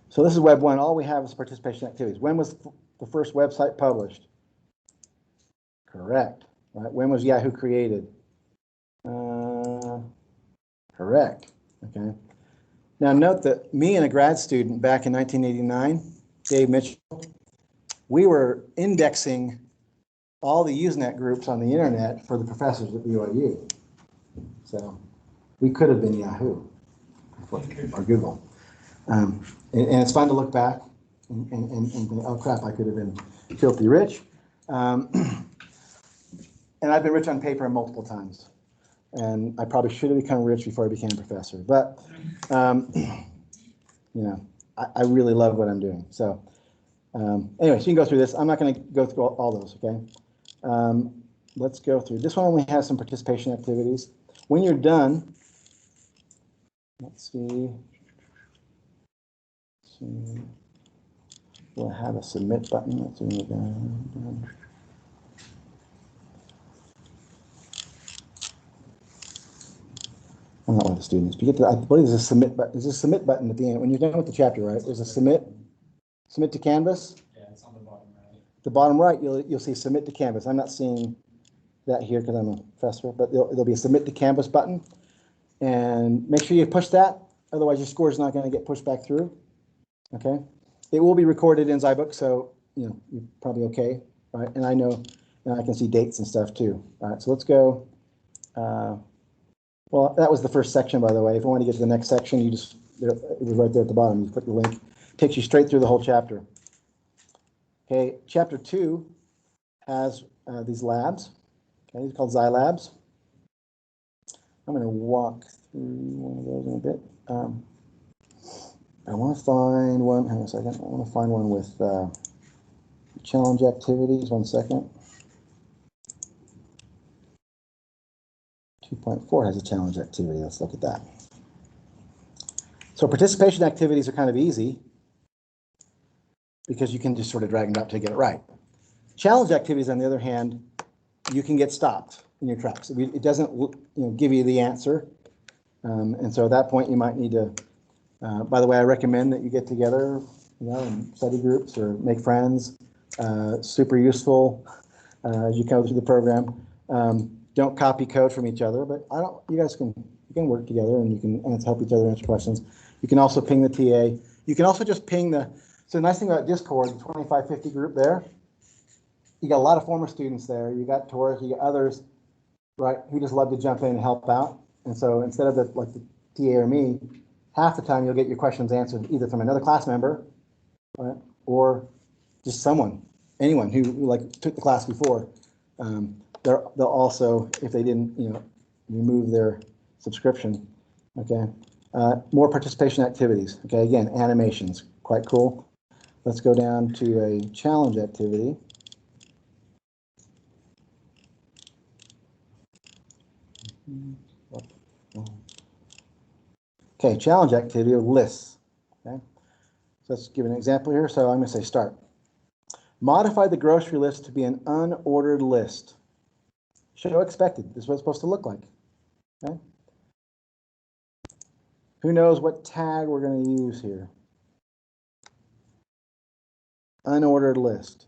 S1: So this is Web 1. All we have is participation activities. When was the first website published? Correct. Right. When was Yahoo created? Correct. Okay. Now note that me and a grad student back in 1989 Dave Mitchell, we were indexing all the Usenet groups on the internet for the professors at BYU. So we could have been Yahoo or Google. And it's fun to look back and think, oh crap, I could have been filthy rich. And I've been rich on paper multiple times. And I probably should have become rich before I became a professor. But, you know, I really love what I'm doing. So anyway, so you can go through this. I'm not going to go through all those, okay? Let's go through. This one we have some participation activities. When you're done, let's see. We'll have a submit button. Let's see when you're done. I'm not one of the students. But you get to, I believe there's a submit button. There's a submit button at the end when you're done with the chapter, right? There's a submit to Canvas.
S5: Yeah, it's on the bottom right.
S1: The bottom right, you'll see submit to Canvas. I'm not seeing that here because I'm a professor, but there'll be a submit to Canvas button, and make sure you push that. Otherwise, your score is not going to get pushed back through. Okay, it will be recorded in Zybooks, so you know you're probably okay, right? And I know, and I can see dates and stuff too. All right, so let's go. Well, that was the first section, by the way. If you want to get to the next section, you just it was right there at the bottom. You put the link, takes you straight through the whole chapter. Okay, chapter 2 has these labs. Okay, these are called Zylabs. I'm going to walk through one of those in a bit. I want to find one. Hang on a second. I want to find one with challenge activities. 1 second. 2.4 has a challenge activity. Let's look at that. So participation activities are kind of easy because you can just sort of drag and drop to get it right. Challenge activities, on the other hand, you can get stopped in your tracks. It doesn't give you the answer. And so at that point, you might need to, by the way, I recommend that you get together, in study groups or make friends. Super useful as you go through the program. Don't copy code from each other, but you guys can work together and you can help each other answer questions. You can also ping the TA. You can also just ping so the nice thing about Discord, the 2550 group there, you got a lot of former students there. You got Taurus, you got others, right, who just love to jump in and help out. And so instead of the TA or me, half the time you'll get your questions answered either from another class member, right, or just anyone who took the class before. They'll also, if they didn't, remove their subscription. Okay. More participation activities. Okay. Again, animations, quite cool. Let's go down to a challenge activity. Okay, challenge activity of lists. Okay, so let's give an example here. So I'm going to say start. Modify the grocery list to be an unordered list. Show expected. This is what it's supposed to look like. Okay. Who knows what tag we're going to use here? Unordered list.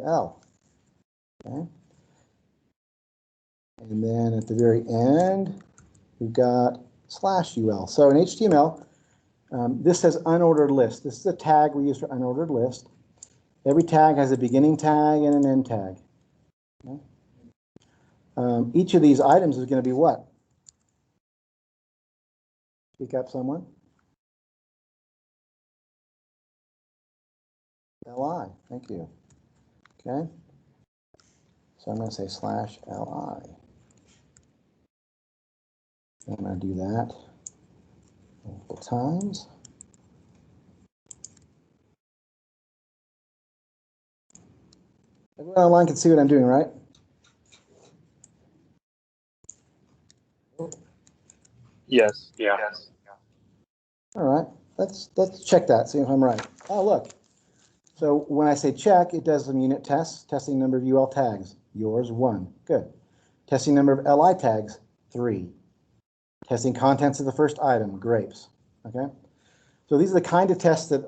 S1: L. Okay. And then at the very end, we've got /UL. So in HTML, this says unordered list. This is a tag we use for unordered list. Every tag has a beginning tag and an end tag. Okay. Each of these items is going to be what? Speak up, someone. LI. Thank you. Okay. So I'm going to say /LI. I'm going to do that multiple times. Everyone online can see what I'm doing, right?
S2: Yes.
S9: Yeah.
S1: All right. Let's check that, see if I'm right. Oh, look. So when I say check, it does some unit tests. Testing number of UL tags. Yours, 1. Good. Testing number of LI tags, 3. Testing contents of the first item, grapes. Okay. So these are the kind of tests that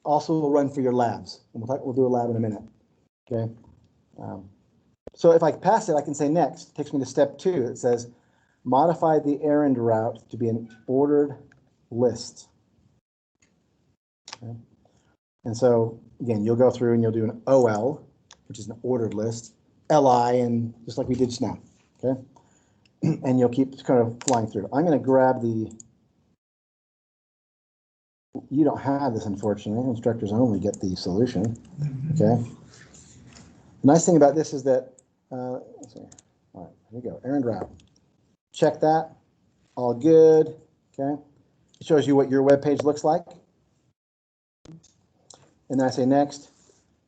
S1: also will run for your labs. And we'll do a lab in a minute. Okay. So if I pass it, I can say next. It takes me to step 2. It says modify the errand route to be an ordered list. Okay? And so, again, you'll go through and you'll do an OL, which is an ordered list, LI, and just like we did just now, okay? And you'll keep kind of flying through. I'm going to grab the, you don't have this, unfortunately. Instructors only get the solution, okay? The nice thing about this is that, let's see. All right, here we go, errand route. Check that, all good, okay? It shows you what your web page looks like. And then I say next,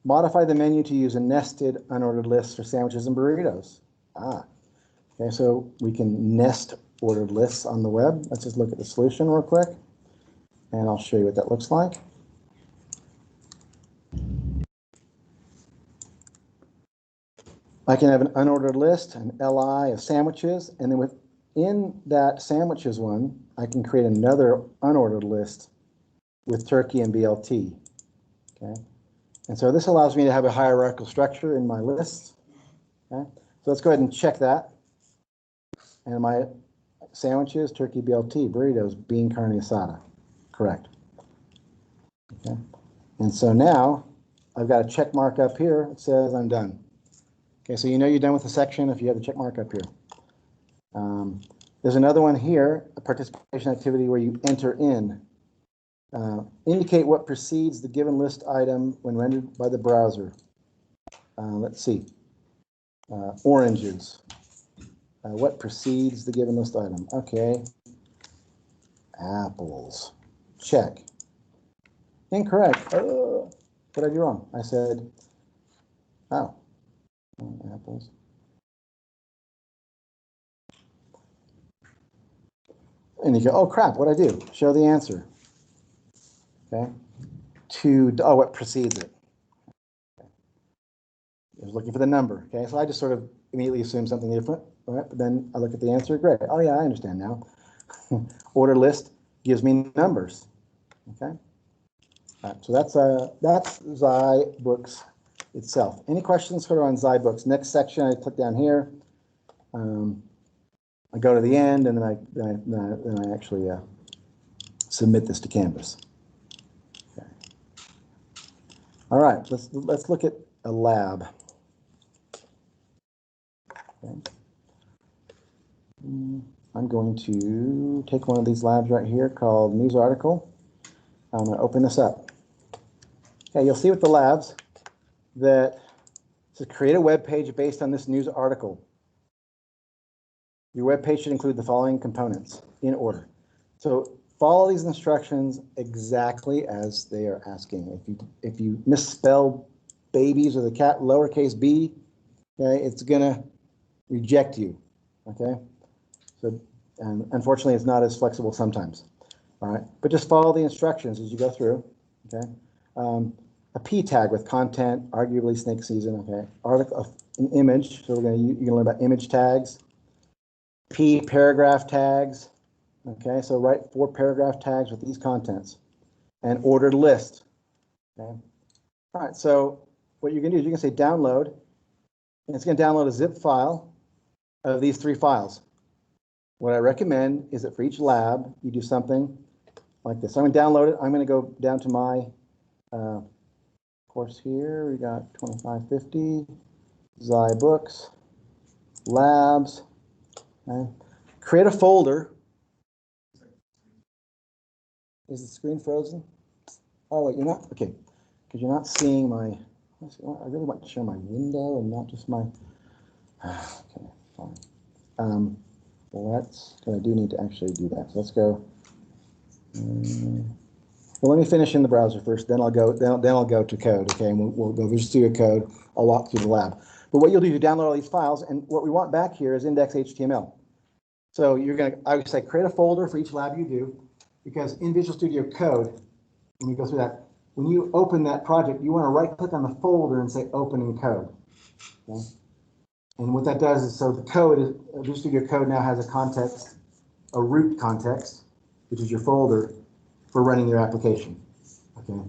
S1: modify the menu to use a nested unordered list for sandwiches and burritos. Okay, so we can nest ordered lists on the web. Let's just look at the solution real quick, and I'll show you what that looks like. I can have an unordered list, an LI of sandwiches, and then within that sandwiches one, I can create another unordered list with turkey and BLT. Okay, and so this allows me to have a hierarchical structure in my list. Okay, so let's go ahead and check that. And my sandwiches, turkey BLT, burritos, bean carne asada. Correct. Okay. And so now I've got a check mark up here that says I'm done. Okay, so you know you're done with the section if you have a check mark up here. There's another one here, a participation activity where you enter in. Indicate what precedes the given list item when rendered by the browser. Let's see. Oranges. What precedes the given list item? Okay. Apples. Check. Incorrect. What did I do wrong? I said, oh, apples. And you go, oh crap, what'd I do? Show the answer. Okay. What precedes it? Okay. I was looking for the number. Okay, so I just sort of immediately assume something different. All right, but then I look at the answer, great. Oh yeah, I understand now. Order list gives me numbers. Okay. All right, so that's Zybooks itself. Any questions sort of on Zybooks? Next section, I click down here. I go to the end, and then I actually submit this to Canvas. Okay. All right, let's look at a lab. Okay. I'm going to take one of these labs right here called news article. I'm going to open this up. Okay, you'll see with the labs that it says create a web page based on this news article. Your web page should include the following components in order. So follow these instructions exactly as they are asking. If you misspell babies with a cat lowercase b, okay, it's gonna reject you. Okay, so and unfortunately it's not as flexible sometimes. All right, but just follow the instructions as you go through. Okay, a p tag with content, arguably snake season. Okay, article, an image. So you're gonna learn about image tags. P paragraph tags. Okay, so write 4 paragraph tags with these contents, and ordered list. Okay, all right. So what you can do is you can say download, and it's going to download a zip file of these 3 files. What I recommend is that for each lab, you do something like this. So I'm going to download it. I'm going to go down to my course here. We got 2550, Zybooks, labs. Okay. Create a folder. Is the screen frozen? Oh, wait, you're not? Okay, because you're not seeing my, I really want to show my window and not just my, okay, fine. Well, I do need to actually do that. So let's go. Well, let me finish in the browser first, then I'll go to code, okay, and we'll go Visual Studio Code. I'll walk through the lab. But what you'll do is download all these files, and what we want back here is index.html. So I would say create a folder for each lab you do, because in Visual Studio Code, when we go through that, when you open that project, you want to right-click on the folder and say Open in Code. Okay? And what that does is, so the code, Visual Studio Code now has a context, a root context, which is your folder for running your application. Okay,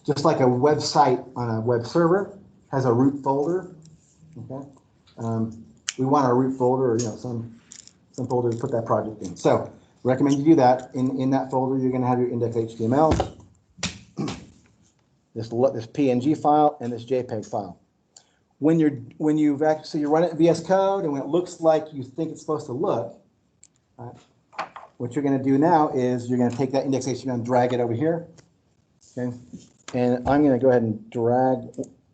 S1: just like a website on a web server has a root folder. Okay, we want our root folder, or some folder to put that project in. So recommend you do that. In that folder, you're going to have your index.html. this PNG file and this JPEG file. When you've actually, so you run it in VS Code, and when it looks like you think it's supposed to look, what you're going to do now is you're going to take that index.html and drag it over here. Okay, and I'm going to go ahead and drag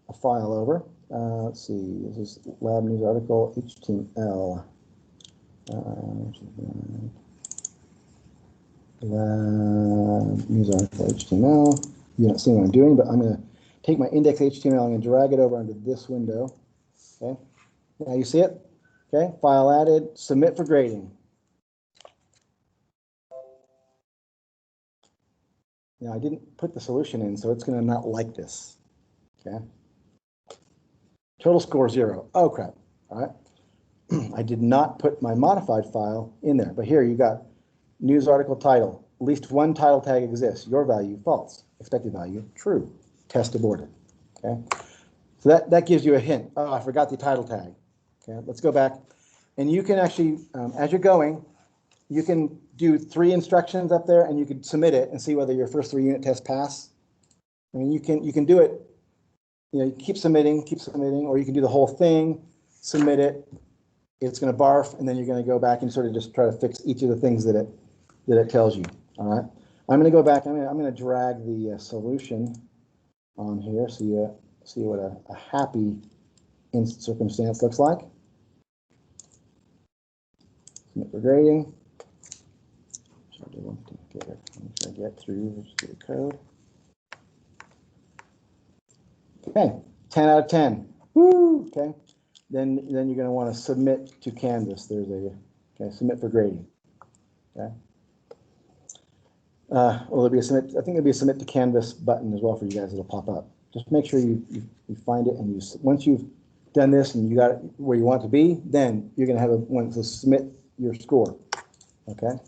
S1: a file over. Let's see, this is lab news article HTML. Lab news article HTML. You don't see what I'm doing, but I'm going to take my index.html, I'm going to drag it over onto this window. Okay, now you see it. Okay, file added, submit for grading. Now I didn't put the solution in, so it's going to not like this. Okay. Total score 0. Oh crap. All right. I did not put my modified file in there, but here you got news article title. At least one title tag exists. Your value false. Expected value true. Test aborted. Okay. So that gives you a hint. Oh, I forgot the title tag. Okay. Let's go back, and you can actually, as you're going, you can do 3 instructions up there, and you can submit it and see whether your first 3 unit tests pass. I mean, you can do it. You know, you keep submitting, or you can do the whole thing, submit it. It's going to barf, and then you're going to go back and sort of just try to fix each of the things that it tells you. All right. I'm going to go back. I'm going to drag the solution on here so you see what a happy circumstance looks like. Submit for grading. Make sure I get through the code. Okay, 10 out of 10. Woo! Okay, then you're going to want to submit to Canvas. There's a submit for grading. Okay. Well, there'll be a submit. I think there'll be a submit to Canvas button as well for you guys. It'll pop up. Just make sure you find it, and once you've done this and you got it where you want it to be, then you're going to have one to submit your score. Okay.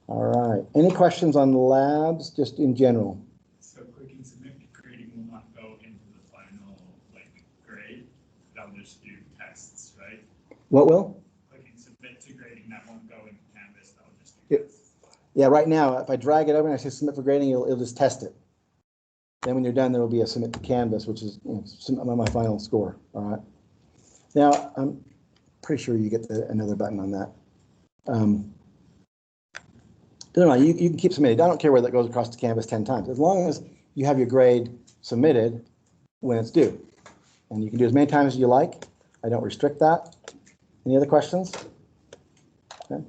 S1: All right. Any questions on the labs, just in general?
S3: So clicking submit to grading will not go into the final grade. That'll just do tests, right?
S1: What will?
S3: Clicking submit to grading, that won't go into Canvas. That'll just do tests.
S1: Yeah. Right now, if I drag it over and I say submit for grading, it'll just test it. Then when you're done, there will be a submit to Canvas, which is my final score. All right. Now I'm pretty sure you get another button on that. No, you can keep submitting. I don't care whether it goes across the Canvas 10 times, as long as you have your grade submitted when it's due. And you can do as many times as you like. I don't restrict that. Any other questions? Okay.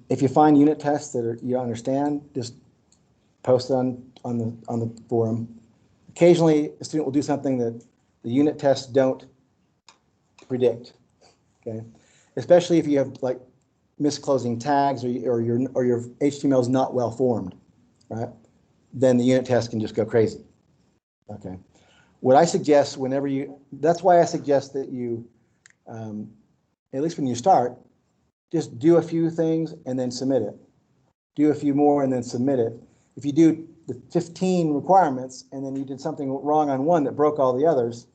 S1: If you find unit tests that you don't understand, just post it on the forum. Occasionally, a student will do something that the unit tests don't predict. Okay, especially if you have misclosing tags or your HTML is not well formed, right? Then the unit test can just go crazy. Okay. What I suggest that's why I suggest that you, at least when you start, just do a few things and then submit it. Do a few more and then submit it. If you do the 15 requirements and then you did something wrong on one that broke all the others,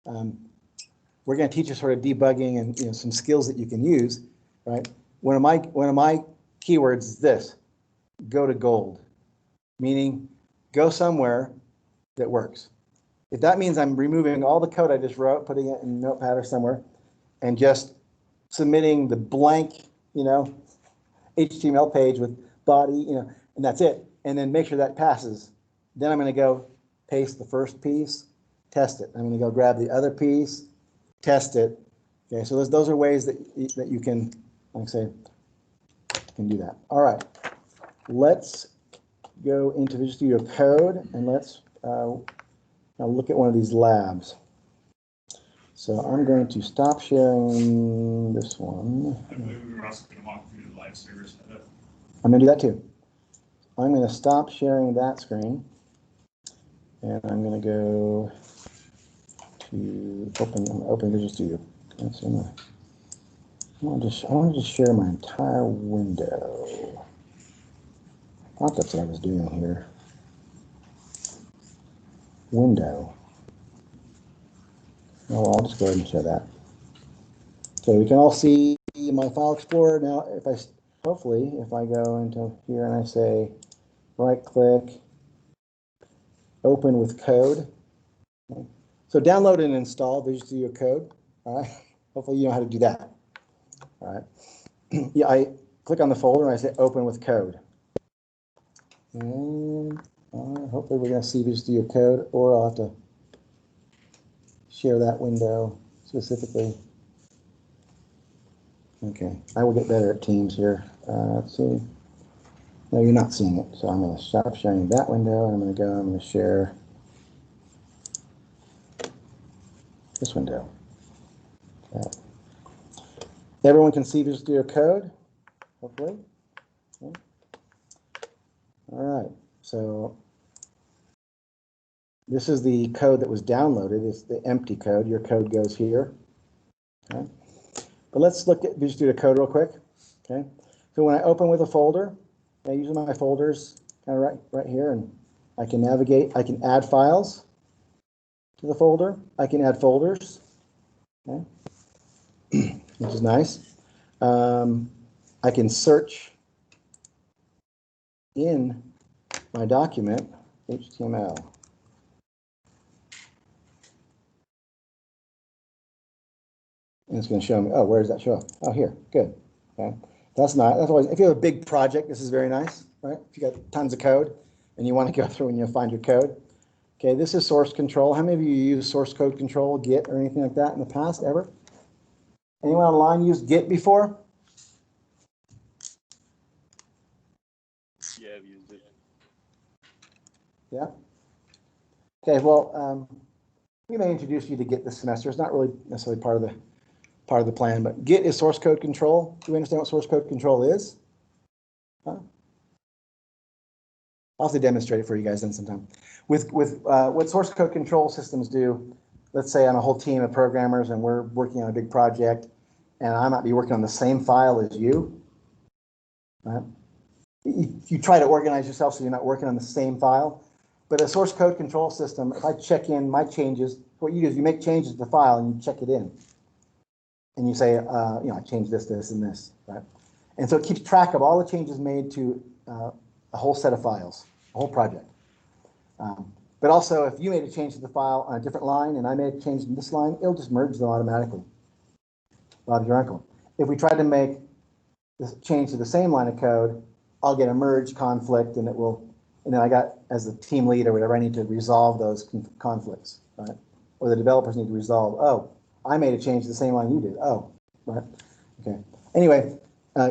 S1: we're going to teach you sort of debugging and some skills that you can use. Right. One of my keywords is this: go to gold, meaning go somewhere that works. If that means I'm removing all the code I just wrote, putting it in Notepad or somewhere, and just submitting the blank, HTML page with body, and that's it, and then make sure that passes, then I'm going to go paste the first piece, test it. I'm going to go grab the other piece, test it. Okay, so those are ways that you can. Like I say, can do that. All right, let's go into Visual Studio Code and let's now look at one of these labs. So I'm going to stop sharing this one.
S3: I believe we were also going to walk through the live server setup. I'm
S1: going to do that too. I'm going to stop sharing that screen, and I'm going to go to open Visual Studio. Let's see. I want to just share my entire window. I thought that's what I was doing here. Window. Oh, well, I'll just go ahead and share that. Okay, we can all see my File Explorer now. Hopefully, if I go into here and I say right click, open with code. Okay. So download and install Visual Studio Code. All right. Hopefully you know how to do that. All right. Yeah, I click on the folder and I say open with code. And hopefully we're going to see Visual Studio Code, or I'll have to share that window specifically. Okay, I will get better at Teams here. Let's see. No, you're not seeing it, so I'm going to stop sharing that window, and I'm going to share this window. Okay. Everyone can see Visual Studio Code, hopefully. Okay. All right, so this is the code that was downloaded. It's the empty code. Your code goes here. Okay. But let's look at Visual Studio Code real quick. Okay. So when I open with a folder, I use my folders kind of right here, and I can navigate. I can add files to the folder. I can add folders, okay, which is nice. I can search in my document, HTML. And it's going to show me, oh, where does that show up? Oh, here, good. Okay. That's always, if you have a big project, this is very nice, right? If you got tons of code and you want to go through and you'll find your code. Okay, this is source control. How many of you use source code control, Git, or anything like that in the past, ever? Anyone online used Git before?
S7: Yeah, I've used it.
S1: Yeah. Okay, well, we may introduce you to Git this semester. It's not really necessarily part of the plan, but Git is source code control. Do you understand what source code control is? Huh? I'll have to demonstrate it for you guys then sometime. With what source code control systems do, let's say I'm a whole team of programmers and we're working on a big project, and I might be working on the same file as you. Right? You try to organize yourself so you're not working on the same file. But a source code control system, if I check in my changes, what you do is you make changes to the file and you check it in. And you say, I changed this, this, and this, right? And so it keeps track of all the changes made to a whole set of files, a whole project. But also, if you made a change to the file on a different line and I made a change in this line, it'll just merge them automatically. If we try to make this change to the same line of code, I'll get a merge conflict, and it will. And then I got, as the team lead or whatever, I need to resolve those conflicts, right? Or the developers need to resolve. Oh, I made a change to the same line you did. Oh, right. Okay. Anyway,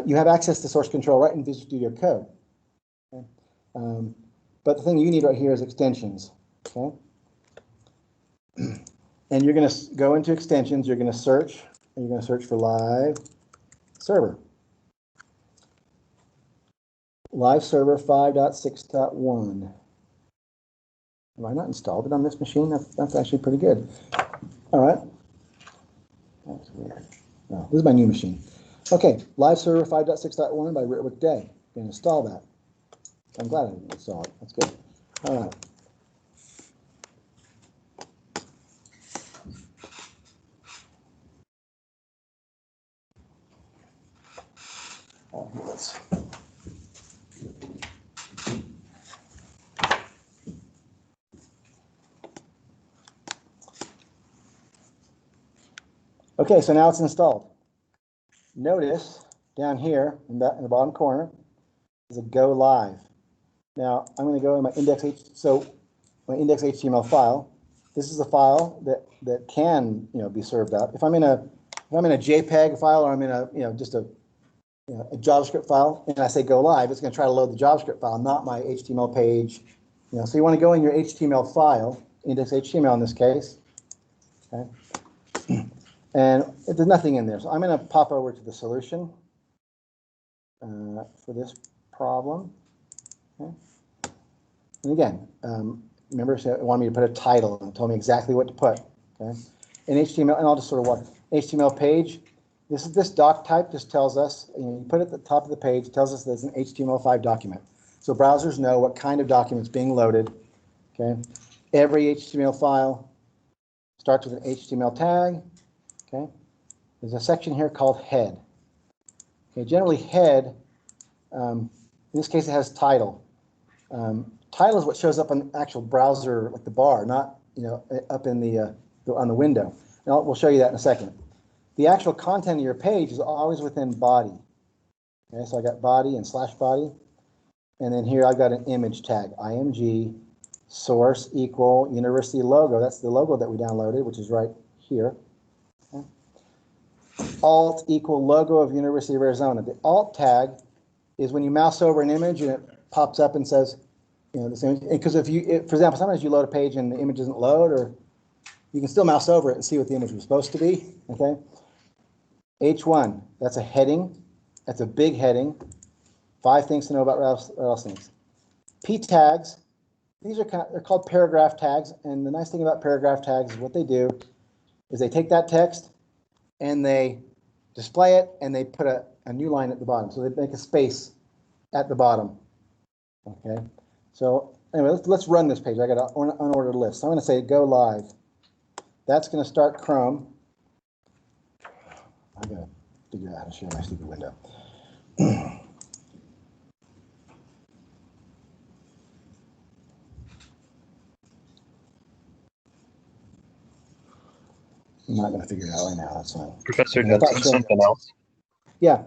S1: you have access to source control right in Visual Studio Code. Okay? But the thing you need right here is extensions. Okay. And you're going to go into extensions. You're going to search. And you're going to search for live server. Live server 5.6.1. Have I not installed it on this machine? That's actually pretty good. All right. That's weird. Oh, this is my new machine. Okay, live server 5.6.1 by Ritwick Day. I'm going to install that. I'm glad I didn't install it. That's good. All right. Let's. Okay, so now it's installed. Notice down here in the bottom corner is a go live. Now I'm going to go in my my index HTML file. This is a file that can be served up. If I'm in a JPEG file, or I'm in a just a JavaScript file, and I say go live, it's going to try to load the JavaScript file, not my HTML page. So you want to go in your HTML file, index HTML in this case. Okay. And there's nothing in there. So I'm going to pop over to the solution for this problem. Okay. And again, remember, it wanted me to put a title and told me exactly what to put. Okay. In HTML, and I'll just sort of walk. HTML page. This doc type just tells us, you put it at the top of the page, it tells us that it's an HTML5 document. So browsers know what kind of document is being loaded. Okay. Every HTML file starts with an HTML tag. Okay. There's a section here called head. Okay. Generally head, in this case it has title. Title is what shows up on the actual browser, like the bar, not up in the on the window. And we'll show you that in a second. The actual content of your page is always within body. Okay, so I got body and slash body, and then here I've got an image tag, img source equal university logo. That's the logo that we downloaded, which is right here. Okay. Alt equal logo of University of Arizona. The alt tag is when you mouse over an image and it pops up and says, this image. Because for example, sometimes you load a page and the image doesn't load, or you can still mouse over it and see what the image was supposed to be. Okay. H1, that's a heading. That's a big heading. 5 things to know about rattlesnakes. P tags. These are they're called paragraph tags, and the nice thing about paragraph tags is what they do is they take that text and they display it and they put a new line at the bottom. So they make a space at the bottom. Okay. So anyway, let's run this page. I got an unordered list. So I'm going to say go live. That's going to start Chrome. I got to figure out how to share my stupid window. I'm not going to figure it out right now. That's fine.
S2: Professor Jenson, something else.
S1: Yeah.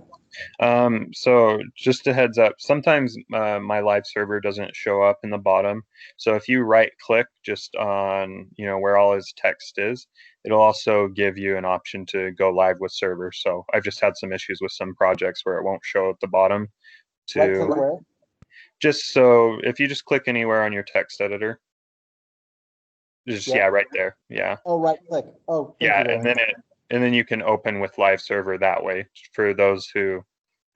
S2: So just a heads up, sometimes my live server doesn't show up in the bottom. So if you right click just on, where all his text is, it'll also give you an option to go live with server. So I've just had some issues with some projects where it won't show at the bottom.
S1: Right click where?
S2: Just so if you just click anywhere on your text editor, just right there. Yeah.
S1: Oh, right click. Oh,
S2: yeah, and then you can open with live server that way for those who,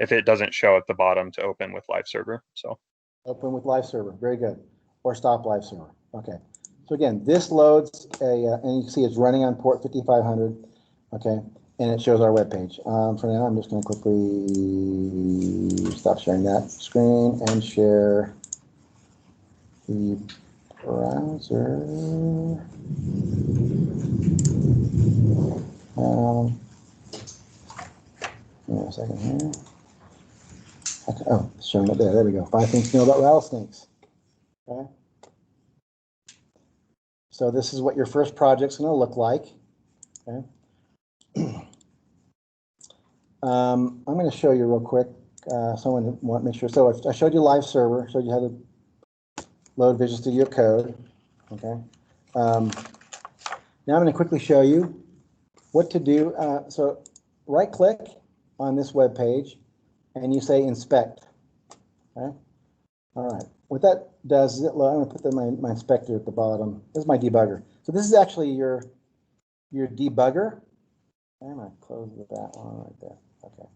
S2: if it doesn't show at the bottom, to open with live server. So
S1: open with live server, very good, or stop live server. Okay. So again, this loads and you can see it's running on port 5500. Okay, and it shows our web page. For now, I'm just going to quickly stop sharing that screen and share the browser. Give me a second here. Okay. Oh, it's showing it there. There we go. 5 things to know about rattlesnakes. Okay. So this is what your first project's going to look like. Okay. I'm going to show you real quick. Someone want to make sure. So I showed you live server. Showed you how to load Visual Studio Code. Okay. Now I'm going to quickly show you what to do. So right click on this web page and you say inspect. Okay. All right. What that does is I'm going to put my inspector at the bottom. This is my debugger. So this is actually your debugger. I'm going to close that one right there. Okay.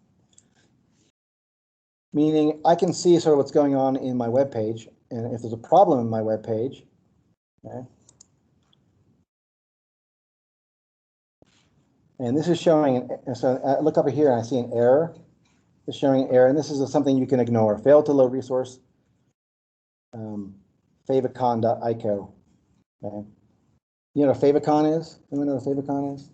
S1: Meaning I can see sort of what's going on in my web page, and if there's a problem in my web page, okay. And this is showing, so I look up here and I see an error. It's showing an error, and this is something you can ignore. Failed to load resource, favicon.ico. Okay. You know what a favicon is? Anyone know what a favicon is?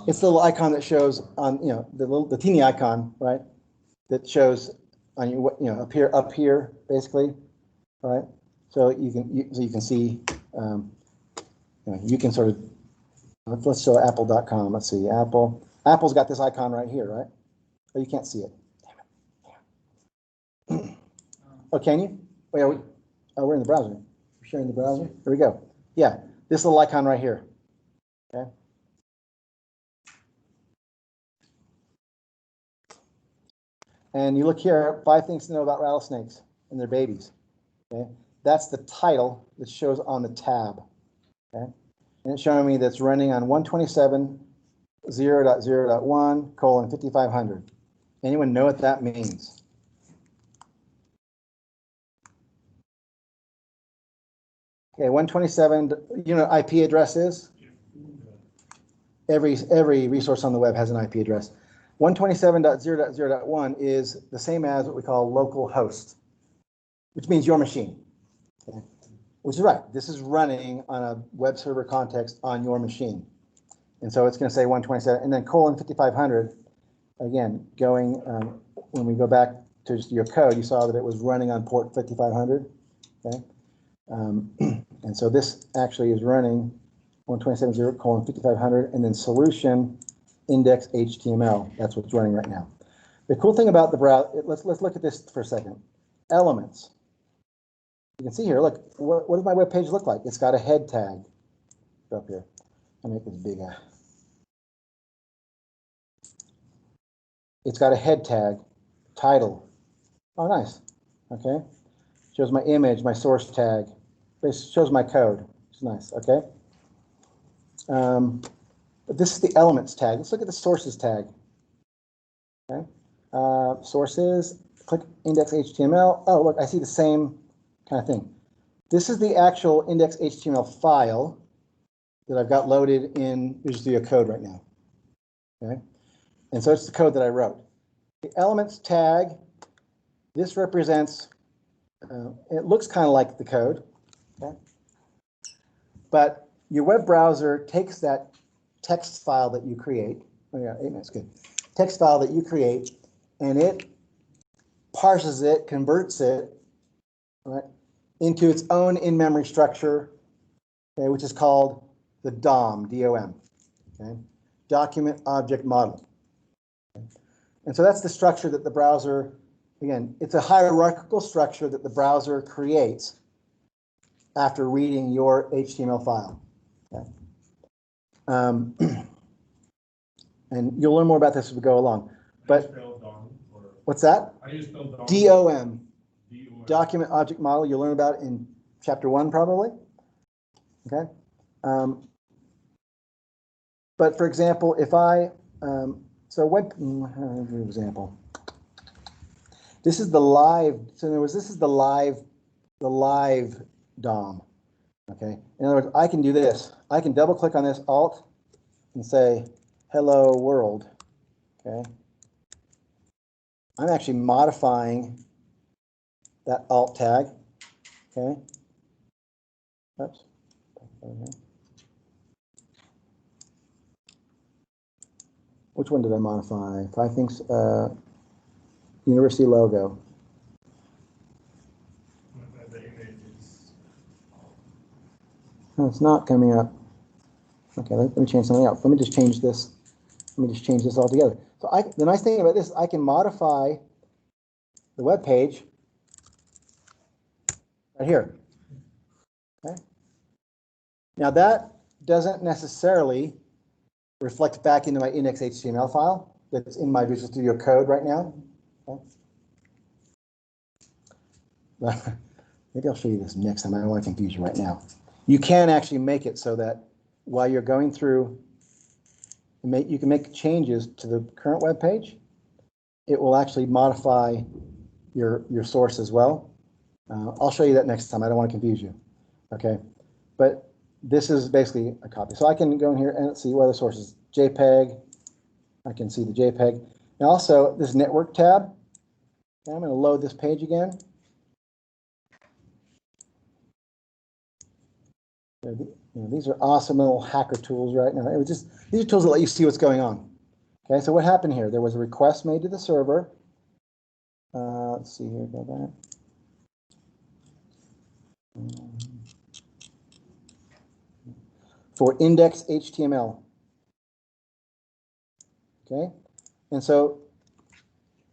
S1: It's the little icon that shows on, the teeny icon, right? That shows on your, up here, basically, right? So you can see, you can sort of, let's show apple.com. Let's see, Apple's got this icon right here, right? Oh, you can't see it. Damn it. Oh, can you? Oh, yeah, we're in the browser. We're sharing the browser. Here we go. Yeah, this little icon right here. Okay. And you look here, 5 things to know about rattlesnakes and their babies. Okay, that's the title that shows on the tab. Okay, and it's showing me that's running on 127.0.0.1:5500. Anyone know what that means? Okay, 127. You know what IP address is? Every resource on the web has an IP address. 127.0.0.1 is the same as what we call local host, which means your machine. Okay. Which is right. This is running on a web server context on your machine. And so it's going to say 127 and then :5500. Again, going when we go back to just your code, you saw that it was running on port 5500. Okay, and so this actually is running 127.0:5500, and then solution index HTML. That's what's running right now. The cool thing about the browser, let's look at this for a second. Elements. You can see here, look, what does my web page look like? It's got a head tag up here. I'll make this bigger. It's got a head tag, title. Oh, nice. Okay. Shows my image, my source tag. It shows my code. It's nice. Okay. But this is the elements tag. Let's look at the sources tag. Okay. Sources, click index HTML. Oh, look, I see the same kind of thing. This is the actual index HTML file that I've got loaded in Visual Studio Code right now. Okay. And so it's the code that I wrote. The elements tag, this represents, it looks kind of like the code. Okay. But your web browser takes that text file that you create. Oh yeah, 8 minutes, good. Text file that you create, and it parses it, converts it, right, into its own in-memory structure, okay, which is called the DOM, D-O-M, okay, Document Object Model. Okay. And so that's the structure that the browser, again, it's a hierarchical structure that the browser creates after reading your HTML file. Okay. And you'll learn more about this as we go along. But what's that?
S5: How do you spell DOM?
S1: D-O-M.
S5: D-O-M.
S1: Document Object Model. You'll learn about it in chapter 1 probably. Okay. But for example, if I example. This is the live. So in other words, this is the live DOM. Okay. In other words, I can do this. I can double click on this Alt and say hello world. Okay. I'm actually modifying that Alt tag. Okay. Oops. Okay. Which one did I modify? I think university logo.
S5: The image is...
S1: No, it's not coming up. Okay, let me change something else. Let me just change this. Let me just change this altogether. So the nice thing about this, I can modify the web page right here. Okay. Now that doesn't necessarily reflect back into my index HTML file that's in my Visual Studio Code right now. Okay. Maybe I'll show you this next time. I don't want to confuse you right now. You can actually make it so that while you're going through, you can make changes to the current web page. It will actually modify your source as well. I'll show you that next time. I don't want to confuse you. Okay, but this is basically a copy. So I can go in here and see what other sources. JPEG. I can see the JPEG. Now also this network tab. Okay, I'm going to load this page again. These are awesome little hacker tools right now. These are tools that let you see what's going on. Okay, so what happened here? There was a request made to the server. Let's see here, go back. For index HTML. Okay, and so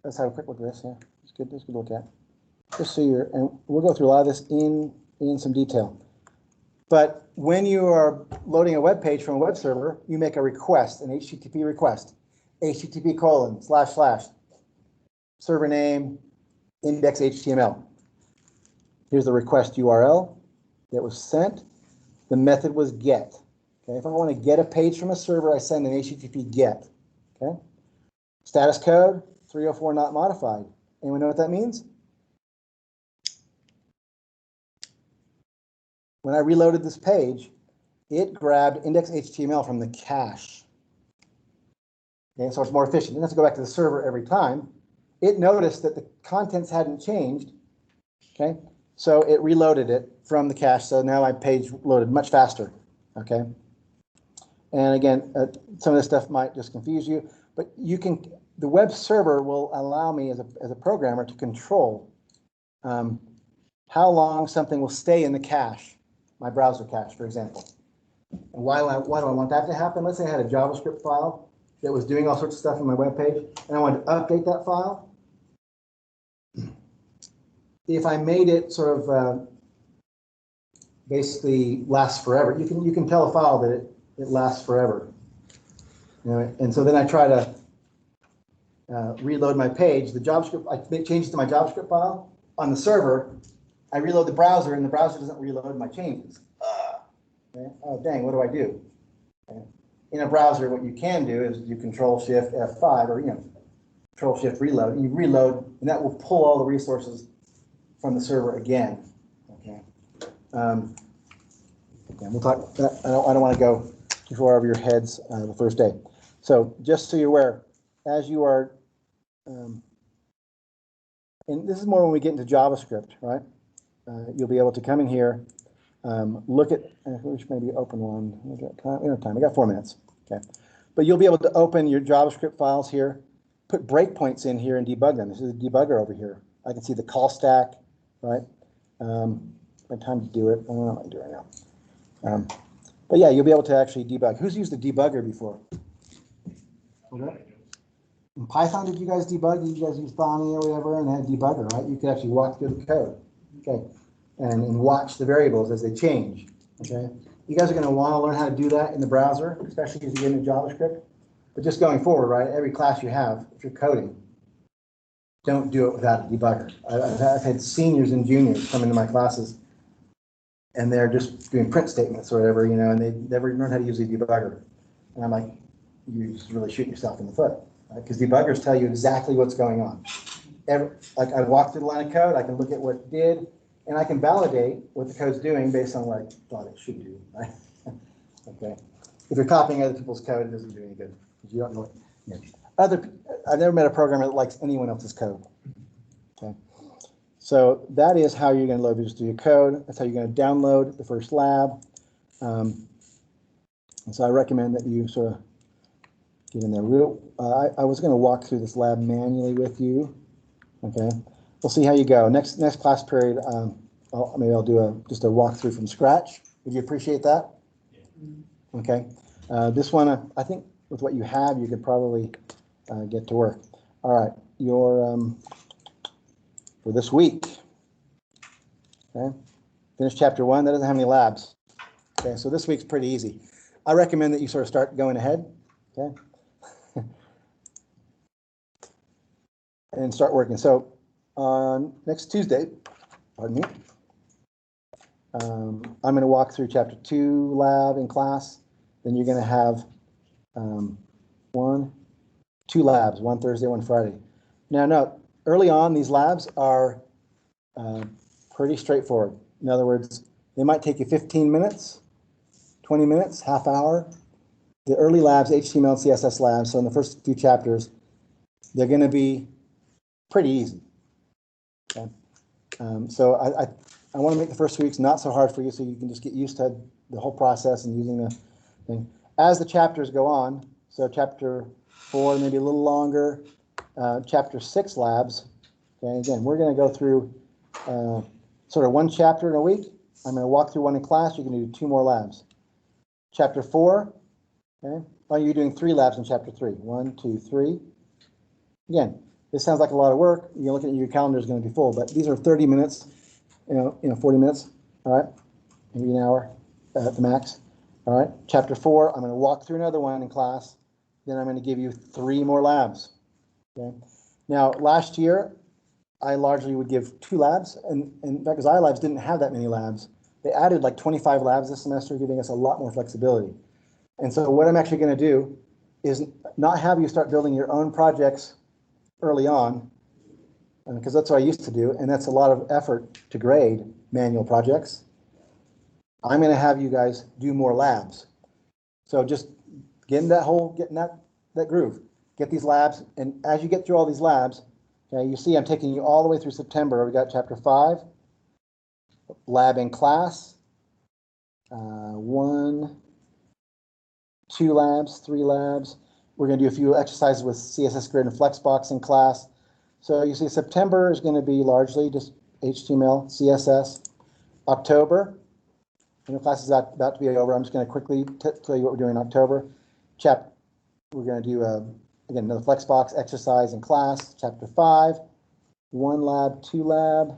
S1: let's have a quick look at this here. It's good to look at. Just so you're, and we'll go through a lot of this in some detail. But when you are loading a web page from a web server, you make a request, an HTTP request, http:// server name, index HTML. Here's the request URL that was sent. The method was get. Okay, if I want to get a page from a server, I send an HTTP get. Okay, status code 304 not modified. Anyone know what that means? When I reloaded this page, it grabbed index HTML from the cache. Okay, so it's more efficient. It doesn't have to go back to the server every time. It noticed that the contents hadn't changed. Okay, so it reloaded it from the cache. So now my page loaded much faster. Okay, and again, some of this stuff might just confuse you, but you can the web server will allow me as a programmer to control how long something will stay in the cache, my browser cache, for example. And why do I want that to happen? Let's say I had a JavaScript file that was doing all sorts of stuff on my web page, and I wanted to update that file. If I made it sort of basically lasts forever, you can tell a file that it lasts forever. You know, and so then I try to reload my page. The JavaScript, I make changes to my JavaScript file on the server. I reload the browser, and the browser doesn't reload my changes. Okay. Oh, dang, what do I do? Okay. In a browser, what you can do is you Control-Shift F5, or Control-Shift reload, and you reload, and that will pull all the resources from the server again. Okay. And we'll talk. I don't want to go too far over your heads the first day. So just so you're aware, as you are, and this is more when we get into JavaScript, right? You'll be able to come in here, look at, which maybe open one. We got time. We got 4 minutes. Okay, but you'll be able to open your JavaScript files here, put breakpoints in here, and debug them. This is a debugger over here. I can see the call stack, right? My time to do it. I don't know what I'm doing now. But yeah, you'll be able to actually debug. Who's used a debugger before? Okay. In Python, did you guys debug? Did you guys use Thonny or whatever and had a debugger, right? You could actually walk through the code, okay, and watch the variables as they change, okay? You guys are going to want to learn how to do that in the browser, especially as you get into JavaScript. But just going forward, right, every class you have, if you're coding, don't do it without a debugger. I've had seniors and juniors come into my classes, and they're just doing print statements or whatever, and they never learn how to use a debugger. And I'm like, you just really shoot yourself in the foot, because debuggers tell you exactly what's going on. Like I walk through the line of code, I can look at what it did, and I can validate what the code's doing based on what I thought it should do. Right? Okay. If you're copying other people's code, it doesn't do any good, because you don't know what. I've never met a programmer that likes anyone else's code. Okay. So that is how you're going to load Visual Studio Code. That's how you're going to download the first lab. And so I recommend that you sort of get in there. I was going to walk through this lab manually with you. Okay, we'll see how you go. Next class period, maybe I'll do just a walkthrough from scratch. Would you appreciate that? Yeah. Okay. This one, I think, with what you have, you could probably get to work. All right, for this week. Okay, finish chapter 1. That doesn't have any labs. Okay, so this week's pretty easy. I recommend that you sort of start going ahead. Okay. And start working. So on next Tuesday, pardon me, I'm going to walk through chapter 2 lab in class. Then you're going to have 2 labs, one Thursday, one Friday. Now, no, early on, these labs are pretty straightforward. In other words, they might take you 15 minutes, 20 minutes, half hour. The early labs, HTML and CSS labs, so in the first few chapters, they're going to be pretty easy. Okay. So I want to make the first 2 weeks not so hard for you, so you can just get used to the whole process and using the thing. As the chapters go on, so chapter 4 maybe a little longer, chapter 6 labs. Okay, again, we're going to go through sort of 1 chapter in a week. I'm going to walk through 1 in class. You can do 2 more labs. Chapter 4. Okay. Oh, you're doing 3 labs in chapter 3. 1, 2, 3. Again, this sounds like a lot of work. You're looking at your calendar is going to be full, but these are 30 minutes, 40 minutes, all right? Maybe an hour at the max, all right? Chapter 4, I'm going to walk through another 1 in class. Then I'm going to give you 3 more labs, okay? Now, last year, I largely would give 2 labs, and in fact, because iLabs didn't have that many labs, they added like 25 labs this semester, giving us a lot more flexibility. And so what I'm actually going to do is not have you start building your own projects early on, because that's what I used to do, and that's a lot of effort to grade manual projects. I'm going to have you guys do more labs. So just get in that groove. Get these labs, and as you get through all these labs, okay, you see I'm taking you all the way through September. We got chapter 5, lab in class, 1, 2 labs, 3 labs. we're going to do a few exercises with CSS Grid and Flexbox in class. So you see September is going to be largely just HTML, CSS. October, and the class is about to be over. I'm just going to quickly tell you what we're doing in October. We're going to do, again, another Flexbox exercise in class. Chapter 5, 1 lab, 2 lab.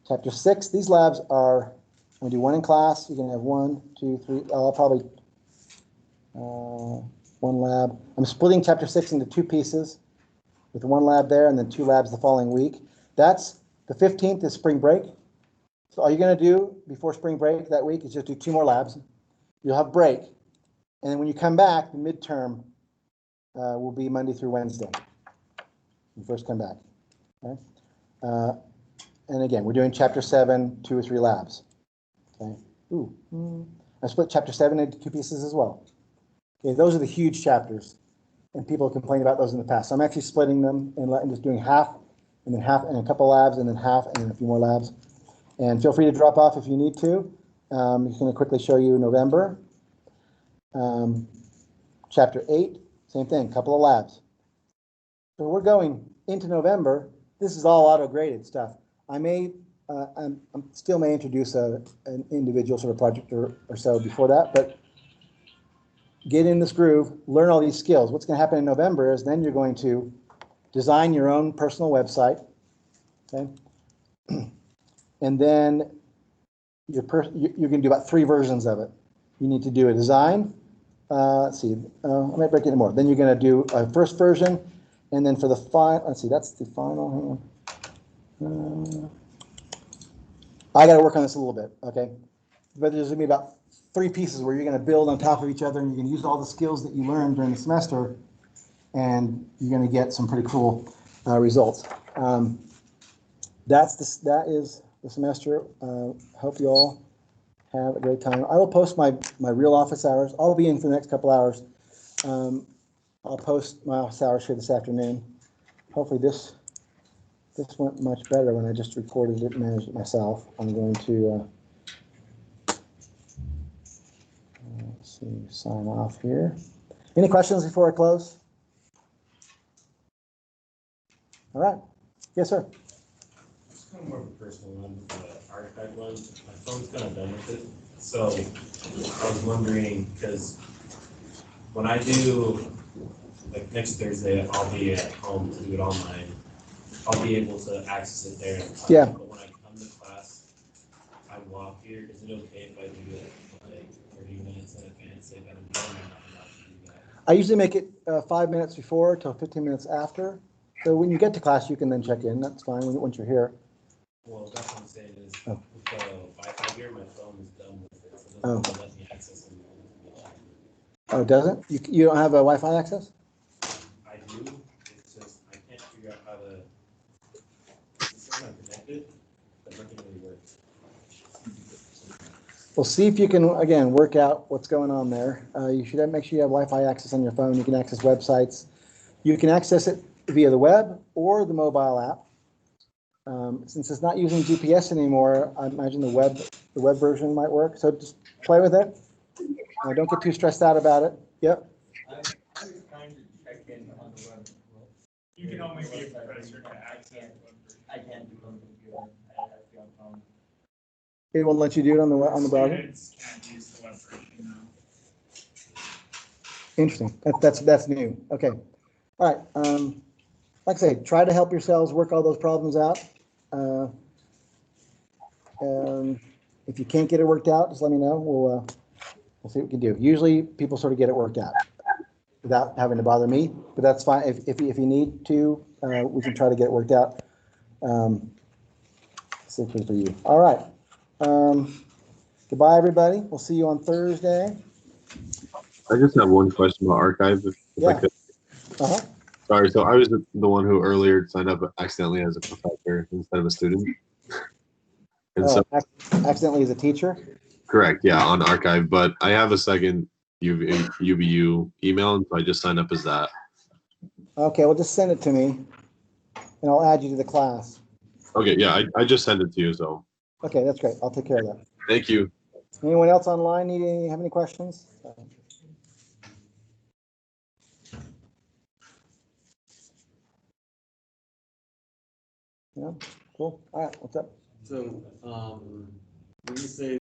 S1: Chapter 6, these labs are, I'm going to do 1 in class. You're going to have 1, 2, 3, probably 1 lab. I'm splitting chapter 6 into 2 pieces with 1 lab there and then 2 labs the following week. That's the 15th is spring break. So all you're going to do before spring break that week is just do 2 more labs. You'll have break. And then when you come back, the midterm will be Monday through Wednesday. You first come back. Okay? And again, we're doing chapter 7, 2 or 3 labs. Okay. I split chapter 7 into 2 pieces as well. Okay, those are the huge chapters. And people have complained about those in the past. So I'm actually splitting them and just doing half, and then half, and a couple labs, and then half, and then a few more labs. And feel free to drop off if you need to. I'm just going to quickly show you November. Chapter 8, same thing, couple of labs. So we're going into November. This is all auto-graded stuff. I still may introduce an individual sort of project or so before that, but get in this groove, learn all these skills. What's going to happen in November is then you're going to design your own personal website. Okay. And then you're going to do about 3 versions of it. You need to do a design. Let's see, I might break it into more. Then you're going to do a first version, and then for the final, let's see, that's the final. I got to work on this a little bit, okay? But there's going to be about 3 pieces where you're going to build on top of each other, and you're going to use all the skills that you learned during the semester, and you're going to get some pretty cool results. That is the semester. Hope you all have a great time. I will post my real office hours. I'll be in for the next couple hours. I'll post my office hours here this afternoon. Hopefully this went much better when I just recorded it and managed it myself. I'm going to let's see, sign off here. Any questions before I close? All right. Yes, sir.
S5: It's kind of more of a personal one, the Arkaive one. My phone's kind of done with it. So I was wondering, because when I do, like next Thursday, I'll be at home to do it online. I'll be able to access it there.
S1: Yeah.
S5: But when I come to class, I walk here. Is it okay if I do it like 30 minutes in advance? If I'm not allowed to do that?
S1: I usually make it 5 minutes before till 15 minutes after. So when you get to class, you can then check in. That's fine once you're here.
S5: Well, that's what I'm saying is with the Wi-Fi here, my phone is done with it. So it doesn't let me access it.
S1: Oh, it doesn't? You don't have a Wi-Fi access?
S5: I do. It's just I can't figure out how to. It's not connected, but nothing really works.
S1: Well, see if you can, again, work out what's going on there. You should make sure you have Wi-Fi access on your phone. You can access websites. You can access it via the web or the mobile app. Since it's not using GPS anymore, I imagine the web version might work. So just play with it. Don't get too stressed out about it. Yep.
S3: I was trying to check in on the web. You can only be a professor to access the web version. I can't do it on the computer. I have to be on phone.
S1: It won't let you do it on the browser?
S3: Students can't use the web version now.
S1: Interesting. That's new. Okay. All right. Like I say, try to help yourselves work all those problems out. If you can't get it worked out, just let me know. We'll see what we can do. Usually people sort of get it worked out without having to bother me, but that's fine. If you need to, we can try to get it worked out simply for you. All right. Goodbye, everybody. We'll see you on Thursday.
S8: I just have one question about Arkaive, if I could.
S1: Uh-huh.
S8: Sorry, so I was the one who earlier signed up accidentally as a professor instead of a student. And so,
S1: Accidentally as a teacher?
S8: correct, yeah, on Arkaive, but I have a second UBU email, and so I just signed up as that.
S1: Okay, well, just send it to me, and I'll add you to the class.
S8: Okay, yeah, I just sent it to you, so.
S1: Okay, that's great. I'll take care of that.
S8: Thank you.
S1: Anyone else online have any questions? Cool. All right, what's up?
S4: So, when you say